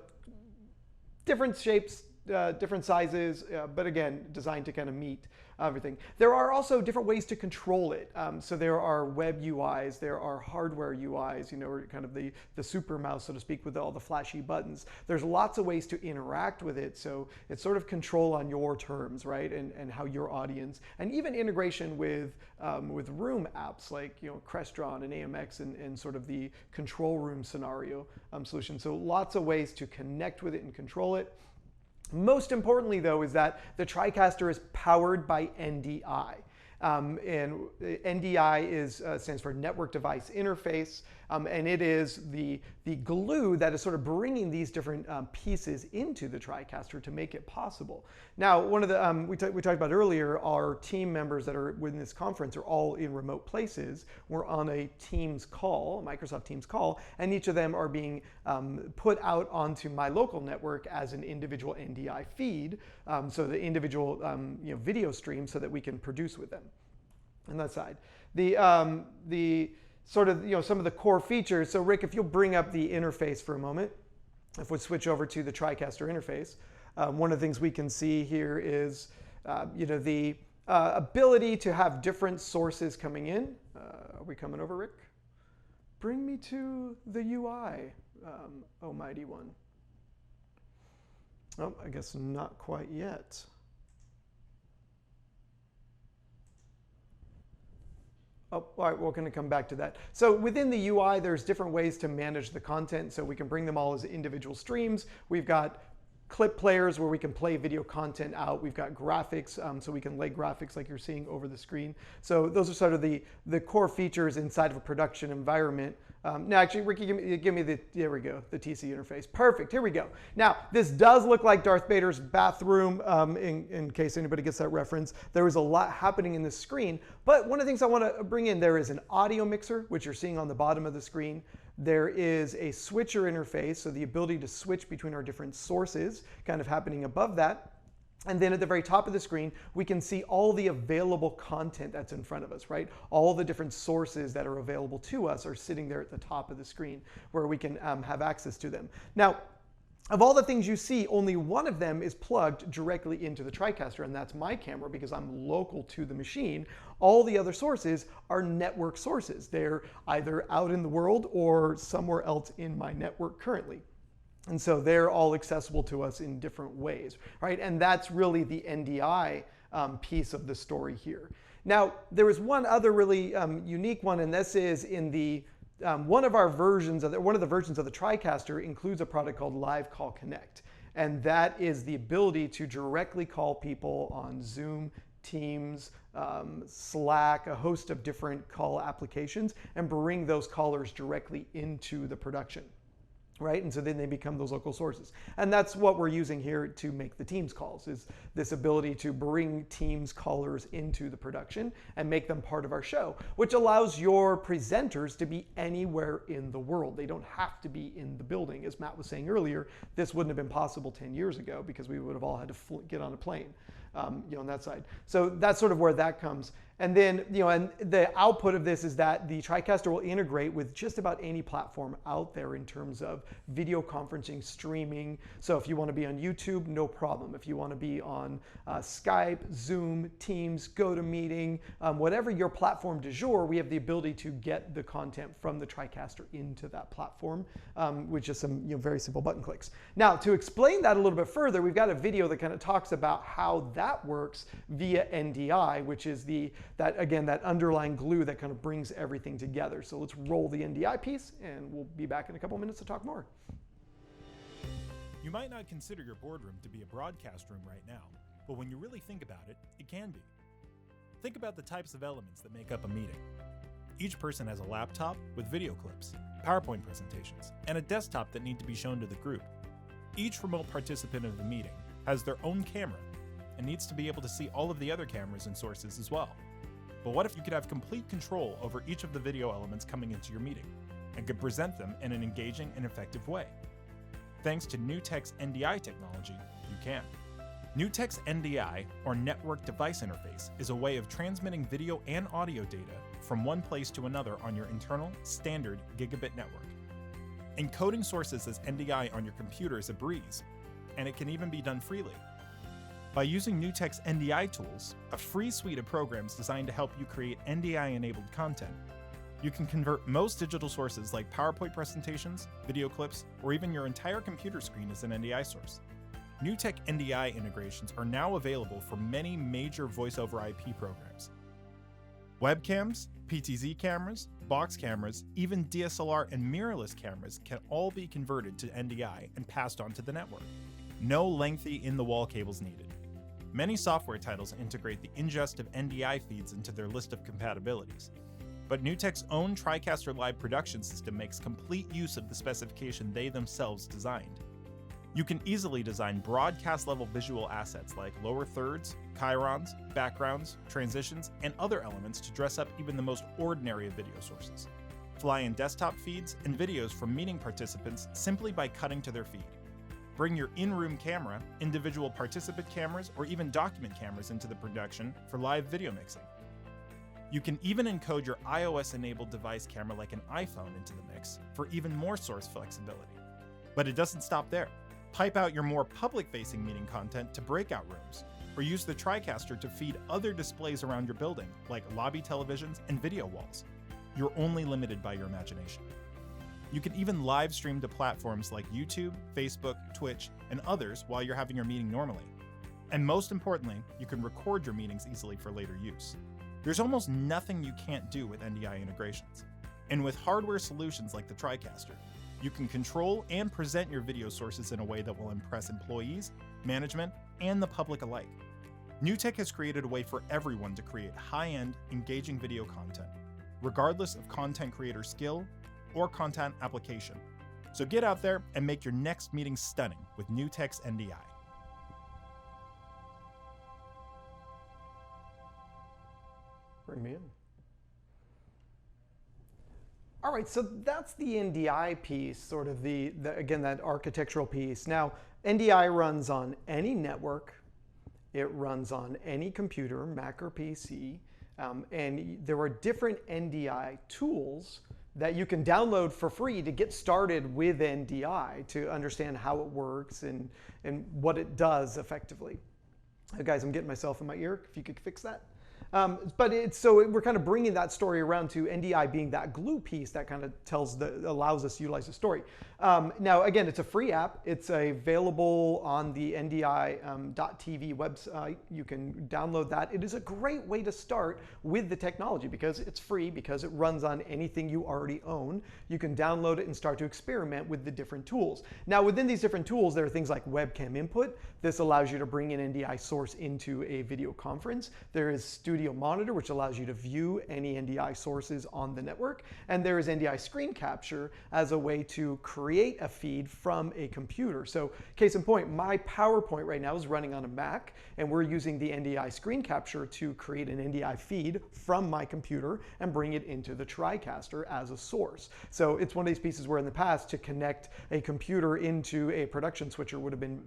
different shapes, different sizes, but again, designed to kind of meet everything. There are also different ways to control it. So there are web UIs, there are hardware UIs, you know, or kind of the super mouse, so to speak, with all the flashy buttons. There's lots of ways to interact with it. So it's sort of control on your terms, right? And how your audience, and even integration with room apps like, you know, Crestron and AMX and sort of the control room scenario solution. So lots of ways to connect with it and control it. Most importantly, though, is that the TriCaster is powered by NDI. And NDI stands for Network Device Interface, and it is the glue that is sort of bringing these different pieces into the TriCaster to make it possible. Now, one of the we talked about earlier, our team members that are within this conference are all in remote places. We're on a Teams call, a Microsoft Teams call, and each of them are being put out onto my local network as an individual NDI feed, so the individual you know, video stream, so that we can produce with them. On that side, the sort of, you know, some of the core features. So Rick, if you'll bring up the interface for a moment, if we switch over to the TriCaster interface, one of the things we can see here is you know, the ability to have different sources coming in. Are we coming over, Rick? Bring me to the UI, almighty one. Oh, I guess not quite yet. Oh, all right, we're going to come back to that. So within the UI, there's different ways to manage the content. So we can bring them all as individual streams. We've got clip players where we can play video content out. We've got graphics, so we can lay graphics like you're seeing over the screen. So those are sort of the core features inside of a production environment. Now, actually, Ricky, give me the, there we go, the TC interface. Perfect, here we go. Now, this does look like Darth Vader's bathroom, in case anybody gets that reference. There is a lot happening in this screen, but one of the things I want to bring in, there is an audio mixer, which you're seeing on the bottom of the screen. There is a switcher interface, so the ability to switch between our different sources kind of happening above that. And then at the very top of the screen, we can see all the available content that's in front of us, right? All the different sources that are available to us are sitting there at the top of the screen where we can have access to them. Now, of all the things you see, only one of them is plugged directly into the TriCaster, and that's my camera because I'm local to the machine. All the other sources are network sources. They're either out in the world or somewhere else in my network currently. And so they're all accessible to us in different ways, right? And that's really the NDI piece of the story here. Now, there is one other really unique one, and this is in the one of the versions of the TriCaster includes a product called Live Call Connect, and that is the ability to directly call people on Zoom, Teams, Slack, a host of different call applications, and bring those callers directly into the production. Right, and so then they become those local sources. And that's what we're using here to make the Teams calls, is this ability to bring Teams callers into the production and make them part of our show, which allows your presenters to be anywhere in the world. They don't have to be in the building. As Matt was saying earlier, this wouldn't have been possible 10 years ago because we would have all had to get on a plane, on that side. So that's sort of where that comes. And then, and the output of this is that the TriCaster will integrate with just about any platform out there in terms of video conferencing, streaming. So if you want to be on YouTube, no problem. If you want to be on Skype, Zoom, Teams, GoToMeeting, whatever your platform du jour, we have the ability to get the content from the TriCaster into that platform with just some very simple button clicks. Now, to explain that a little bit further, we've got a video that kind of talks about how that works via NDI, which is that underlying glue that kind of brings everything together. So let's roll the NDI piece, and we'll be back in a couple minutes to talk more. You might not consider your boardroom to be a broadcast room right now, but when you really think about it, it can be. Think about the types of elements that make up a meeting. Each person has a laptop with video clips, PowerPoint presentations, and a desktop that need to be shown to the group. Each remote participant of the meeting has their own camera and needs to be able to see all of the other cameras and sources as well. But what if you could have complete control over each of the video elements coming into your meeting and could present them in an engaging and effective way? Thanks to NewTek's NDI technology, you can. NewTek's NDI, or Network Device Interface, is a way of transmitting video and audio data from one place to another on your internal, standard gigabit network. Encoding sources as NDI on your computer is a breeze, and it can even be done freely. By using NewTek's NDI tools, a free suite of programs designed to help you create NDI-enabled content, you can convert most digital sources like PowerPoint presentations, video clips, or even your entire computer screen as an NDI source. NewTek NDI integrations are now available for many major voice-over IP programs. Webcams, PTZ cameras, box cameras, even DSLR and mirrorless cameras can all be converted to NDI and passed on to the network. No lengthy in-the-wall cables needed. Many software titles integrate the ingest of NDI feeds into their list of compatibilities. But NewTek's own TriCaster Live production system makes complete use of the specification they themselves designed. You can easily design broadcast-level visual assets like lower thirds, chyrons, backgrounds, transitions, and other elements to dress up even the most ordinary of video sources. Fly in desktop feeds and videos from meeting participants simply by cutting to their feed. Bring your in-room camera, individual participant cameras, or even document cameras into the production for live video mixing. You can even encode your iOS-enabled device camera like an iPhone into the mix for even more source flexibility. But it doesn't stop there. Pipe out your more public-facing meeting content to breakout rooms, or use the TriCaster to feed other displays around your building, like lobby televisions and video walls. You're only limited by your imagination. You can even live stream to platforms like YouTube, Facebook, Twitch, and others while you're having your meeting normally. And most importantly, you can record your meetings easily for later use. There's almost nothing you can't do with NDI integrations. And with hardware solutions like the TriCaster, you can control and present your video sources in a way that will impress employees, management, and the public alike. NewTek has created a way for everyone to create high-end, engaging video content, regardless of content creator skill or content application. So get out there and make your next meeting stunning with NewTek's NDI. Bring me in. All right, so that's the NDI piece, sort of again, that architectural piece. Now, NDI runs on any network. It runs on any computer, Mac or PC. And there are different NDI tools that you can download for free to get started with NDI to understand how it works and what it does effectively. Guys, I'm getting myself in my ear. If you could fix that. So we're kind of bringing that story around to NDI being that glue piece that kind of allows us to utilize the story. Now, again, it's a free app. It's available on the NDI.TV website. You can download that. It is a great way to start with the technology because it's free, because it runs on anything you already own. You can download it and start to experiment with the different tools. Now, within these different tools, there are things like webcam input. This allows you to bring an NDI source into a video conference. There is Studio Monitor, which allows you to view any NDI sources on the network. And there is NDI screen capture as a way to create a feed from a computer. So case in point, my PowerPoint right now is running on a Mac, and we're using the NDI screen capture to create an NDI feed from my computer and bring it into the TriCaster as a source. So it's one of these pieces where in the past to connect a computer into a production switcher would have been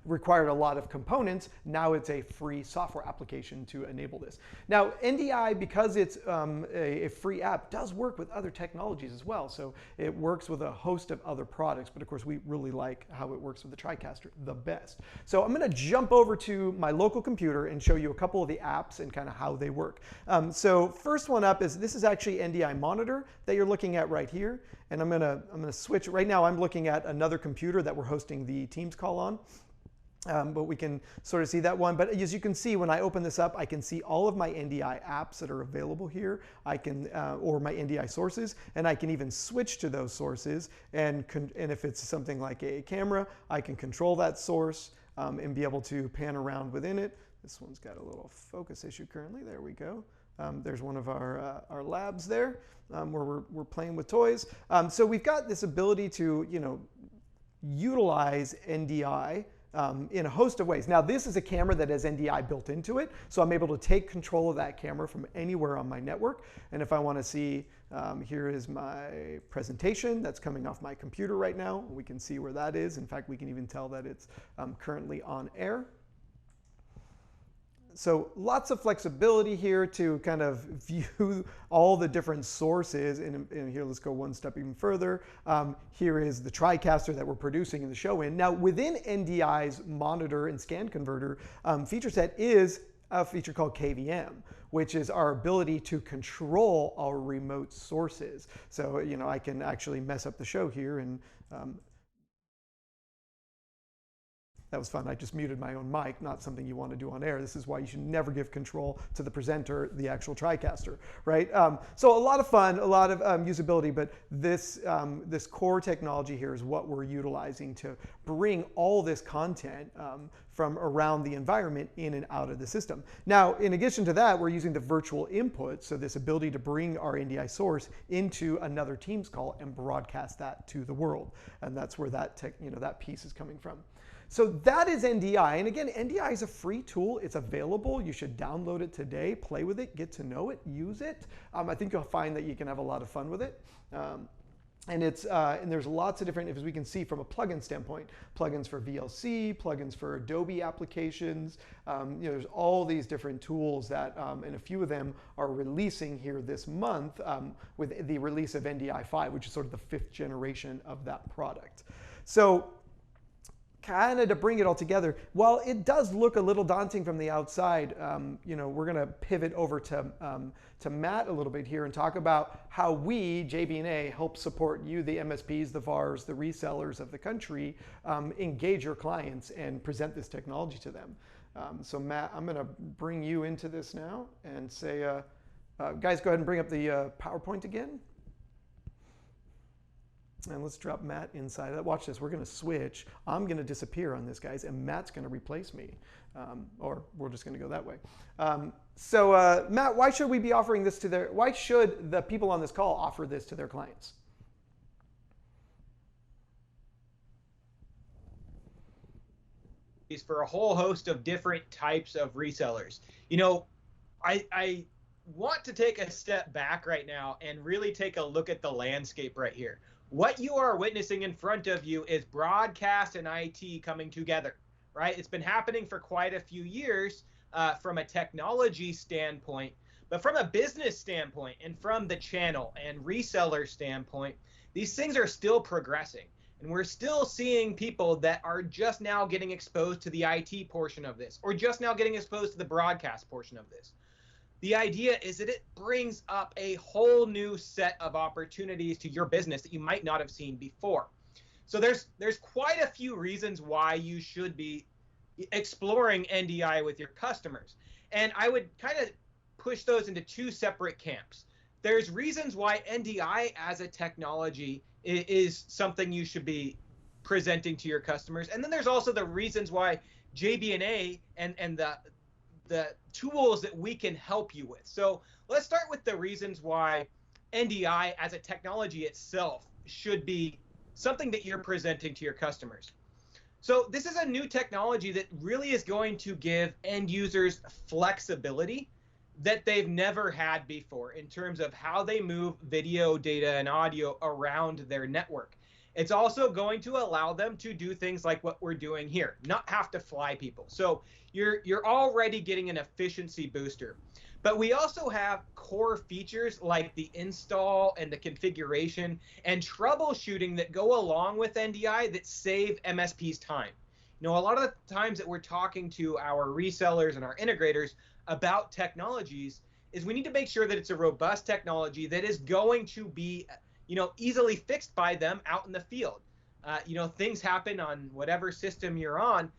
required a lot of components. Now it's a free software application to enable this. Now, NDI, because it's a free app, does work with other technologies as well. So it works with a host of other products, but of course we really like how it works with the TriCaster the best. So I'm going to jump over to my local computer and show you a couple of the apps and kind of how they work. So first one up is, this is actually NDI Monitor that you're looking at right here. And I'm gonna switch. Right now I'm looking at another computer that we're hosting the Teams call on. But we can sort of see that one. But as you can see, when I open this up, I can see all of my NDI apps that are available here. I can, or my NDI sources, and I can even switch to those sources. And if it's something like a camera, I can control that source and be able to pan around within it. This one's got a little focus issue currently. There we go. There's one of our labs there where we're playing with toys. So we've got this ability to, utilize NDI in a host of ways. Now, this is a camera that has NDI built into it, so I'm able to take control of that camera from anywhere on my network. And if I want to see, here is my presentation that's coming off my computer right now. We can see where that is. In fact, we can even tell that it's currently on air. So lots of flexibility here to kind of view all the different sources. And here, let's go one step even further. Here is the TriCaster that we're producing in the show in. Now, within NDI's monitor and scan converter feature set is a feature called KVM, which is our ability to control our remote sources. So, I can actually mess up the show here and that was fun. I just muted my own mic, not something you want to do on air. This is why you should never give control to the presenter, the actual TriCaster, right? So a lot of fun, a lot of usability, but this core technology here is what we're utilizing to bring all this content from around the environment in and out of the system. Now, in addition to that, we're using the virtual input, so this ability to bring our NDI source into another Teams call and broadcast that to the world. And that's where that that piece is coming from. So that is NDI. And again, NDI is a free tool. It's available. You should download it today, play with it, get to know it, use it. I think you'll find that you can have a lot of fun with it. And there's lots of different, as we can see from a plugin standpoint, plugins for VLC, plugins for Adobe applications. There's all these different tools that, and a few of them are releasing here this month with the release of NDI 5, which is sort of the 5th generation of that product. So kind of to bring it all together, while it does look a little daunting from the outside, we're going to pivot over to Matt a little bit here and talk about how we, JB&A, help support you, the MSPs, the VARs, the resellers of the country, engage your clients and present this technology to them. So Matt, I'm going to bring you into this now and say, Guys, go ahead and bring up the PowerPoint again. And let's drop Matt inside of that. Watch this. We're going to switch. I'm going to disappear on this, guys, and Matt's going to replace me. Or we're just going to go that way. So Matt, why should we be offering this to why should the people on this call offer this to their clients? Is for a whole host of different types of resellers. I want to take a step back right now and really take a look at the landscape right here. What you are witnessing in front of you is broadcast and IT coming together, right? It's been happening for quite a few years from a technology standpoint, but from a business standpoint and from the channel and reseller standpoint, these things are still progressing. And we're still seeing people that are just now getting exposed to the IT portion of this, or just now getting exposed to the broadcast portion of this. The idea is that it brings up a whole new set of opportunities to your business that you might not have seen before. So there's quite a few reasons why you should be exploring NDI with your customers. And I would kind of push those into two separate camps. There's reasons why NDI as a technology is something you should be presenting to your customers. And then there's also the reasons why JB&A and the tools that we can help you with. So let's start with the reasons why NDI as a technology itself should be something that you're presenting to your customers. So this is a new technology that really is going to give end users flexibility that they've never had before in terms of how they move video, data, and audio around their network. It's also going to allow them to do things like what we're doing here, not have to fly people. So you're already getting an efficiency booster. But we also have core features like the install and the configuration and troubleshooting that go along with NDI that save MSPs time. A lot of the times that we're talking to our resellers and our integrators about technologies is we need to make sure that it's a robust technology that is going to be easily fixed by them out in the field. Things happen on whatever system you're on.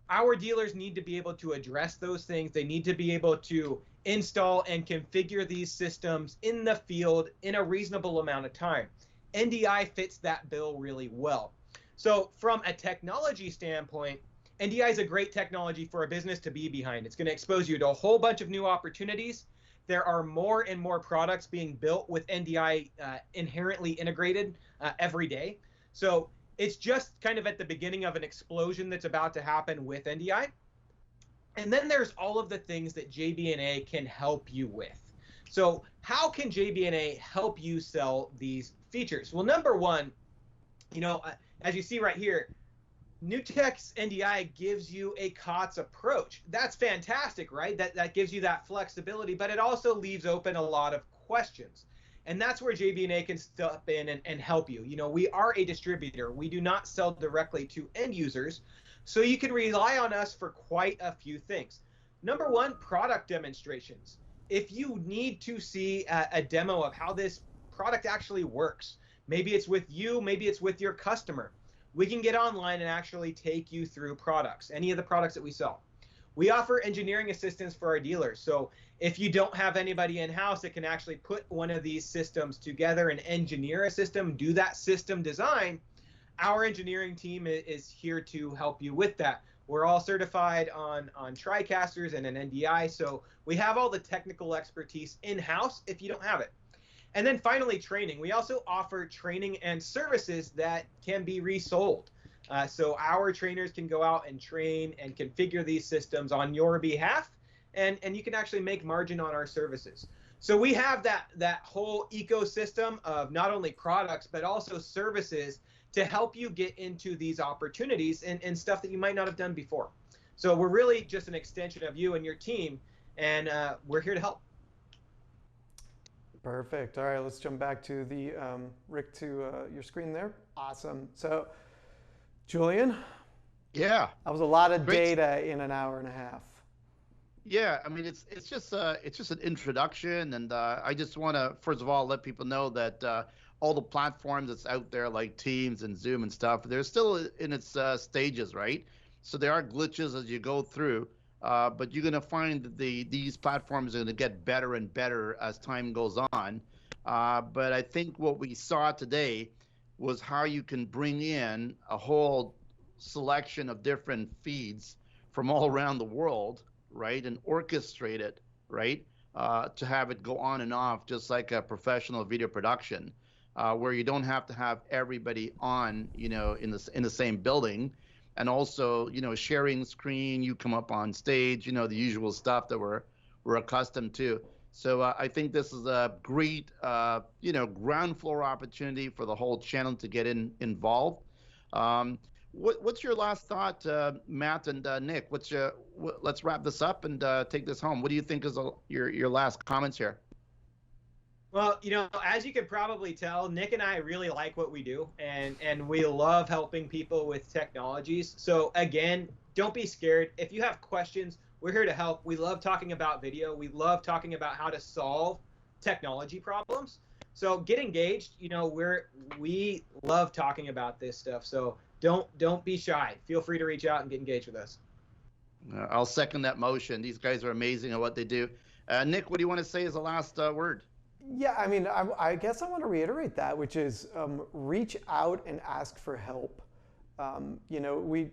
Our dealers need to be able to address those things. They need to be able to install and configure these systems in the field in a reasonable amount of time. NDI fits that bill really well. So from a technology standpoint, NDI is a great technology for a business to be behind. It's going to expose you to a whole bunch of new opportunities. There are more and more products being built with NDI inherently integrated every day. So it's just kind of at the beginning of an explosion that's about to happen with NDI. And then there's all of the things that JB&A can help you with. So how can JB&A help you sell these features? Well, number one, as you see right here, NewTek's NDI gives you a COTS approach. That's fantastic, right? That gives you that flexibility, but it also leaves open a lot of questions. And that's where JB&A can step in and help you. We are a distributor. We do not sell directly to end users. So you can rely on us for quite a few things. Number one, product demonstrations. If you need to see a demo of how this product actually works, maybe it's with you, maybe it's with your customer, we can get online and actually take you through products, any of the products that we sell. We offer engineering assistance for our dealers. So if you don't have anybody in-house that can actually put one of these systems together and engineer a system, do that system design, our engineering team is here to help you with that. We're all certified on TriCasters and an NDI, so we have all the technical expertise in-house if you don't have it. And then finally, training. We also offer training and services that can be resold. So our trainers can go out and train and configure these systems on your behalf, and you can actually make margin on our services. So we have that whole ecosystem of not only products, but also services to help you get into these opportunities and stuff that you might not have done before. So we're really just an extension of you and your team, and we're here to help. Perfect. All right, let's jump back to the Rick to your screen there. Awesome. So, Julian. Yeah. That was a lot of data in an hour and a half. Yeah, I mean it's just an introduction, and I just want to first of all let people know that all the platforms that's out there like Teams and Zoom and stuff, they're still in its stages, right? So there are glitches as you go through. but you're going to find that these platforms are going to get better and better as time goes on. But I think what we saw today was how you can bring in a whole selection of different feeds from all around the world, right, and orchestrate it, right, to have it go on and off just like a professional video production, where you don't have to have everybody on, in the same building, and also, sharing screen, you come up on stage, the usual stuff that we're accustomed to. So I think this is a great, ground floor opportunity for the whole channel to get involved. What's your last thought, Matt and Nick? Let's wrap this up and take this home. What do you think is your last comments here? Well, as you can probably tell, Nick and I really like what we do, and we love helping people with technologies. So again, don't be scared. If you have questions, we're here to help. We love talking about video. We love talking about how to solve technology problems. So get engaged. We love talking about this stuff. So don't be shy. Feel free to reach out and get engaged with us. I'll second that motion. These guys are amazing at what they do. Nick, what do you want to say as a last word? Yeah, I mean, I guess I want to reiterate that, which is reach out and ask for help. We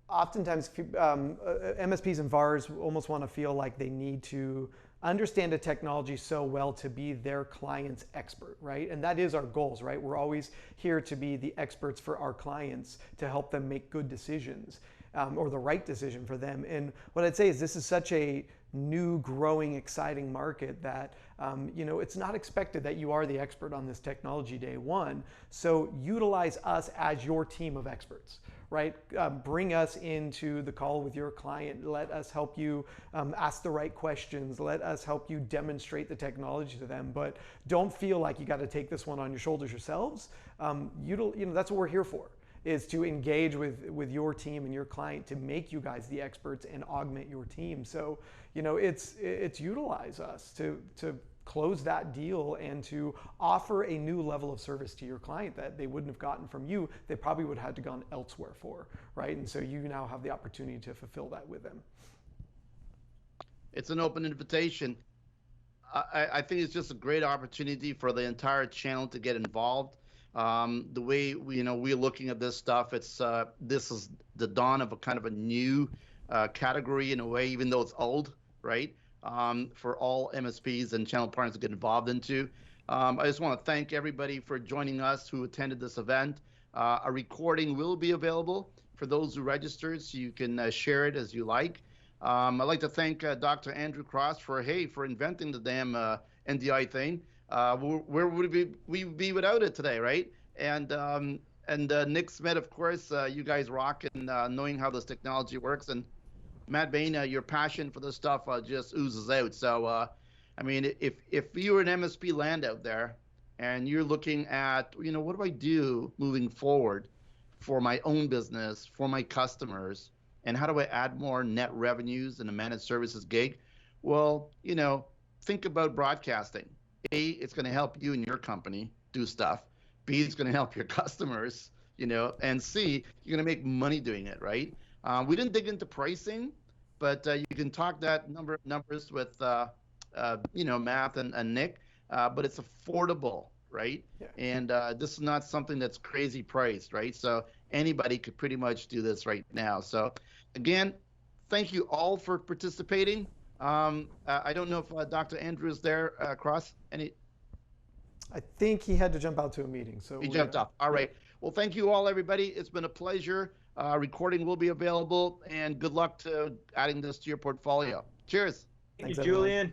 oftentimes, MSPs and VARs almost want to feel like they need to understand a technology so well to be their client's expert, right? And that is our goals, right? We're always here to be the experts for our clients, to help them make good decisions, or the right decision for them. And what I'd say is this is such a new, growing, exciting market that it's not expected that you are the expert on this technology day one. So utilize us as your team of experts, right? Bring us into the call with your client. Let us help you ask the right questions. Let us help you demonstrate the technology to them. But don't feel like you got to take this one on your shoulders yourselves. That's what we're here for, is to engage with your team and your client to make you guys the experts and augment your team. So, it's utilize us to close that deal and to offer a new level of service to your client that they wouldn't have gotten from you. They probably would have had to gone elsewhere for, right? And so you now have the opportunity to fulfill that with them. It's an open invitation. I think it's just a great opportunity for the entire channel to get involved. The way we're looking at this stuff, this is the dawn of a kind of a new category in a way, even though it's old, right? For all MSPs and channel partners to get involved into. I just want to thank everybody for joining us who attended this event. A recording will be available for those who registered, so you can share it as you like. I'd like to thank Dr. Andrew Cross for inventing the damn NDI thing. Where would we be without it today, right? And Nick Smith, of course, you guys rock in knowing how this technology works. And Matt Bain, your passion for this stuff just oozes out. So, if you're an MSP land out there and you're looking at, what do I do moving forward for my own business, for my customers, and how do I add more net revenues in a managed services gig? Well, think about broadcasting. A, it's going to help you and your company do stuff. B, it's going to help your customers, and C, you're going to make money doing it, right? We didn't dig into pricing, but you can talk that numbers with, Matt and Nick, but it's affordable, right? Yeah. And this is not something that's crazy priced, right? So anybody could pretty much do this right now. So again, thank you all for participating. I don't know if Dr. Andrew is there, Cross. I think he had to jump out to a meeting. So he jumped off. All right. Well, thank you all, everybody. It's been a pleasure. Recording will be available, and good luck to adding this to your portfolio. Cheers. Thank you, Julian.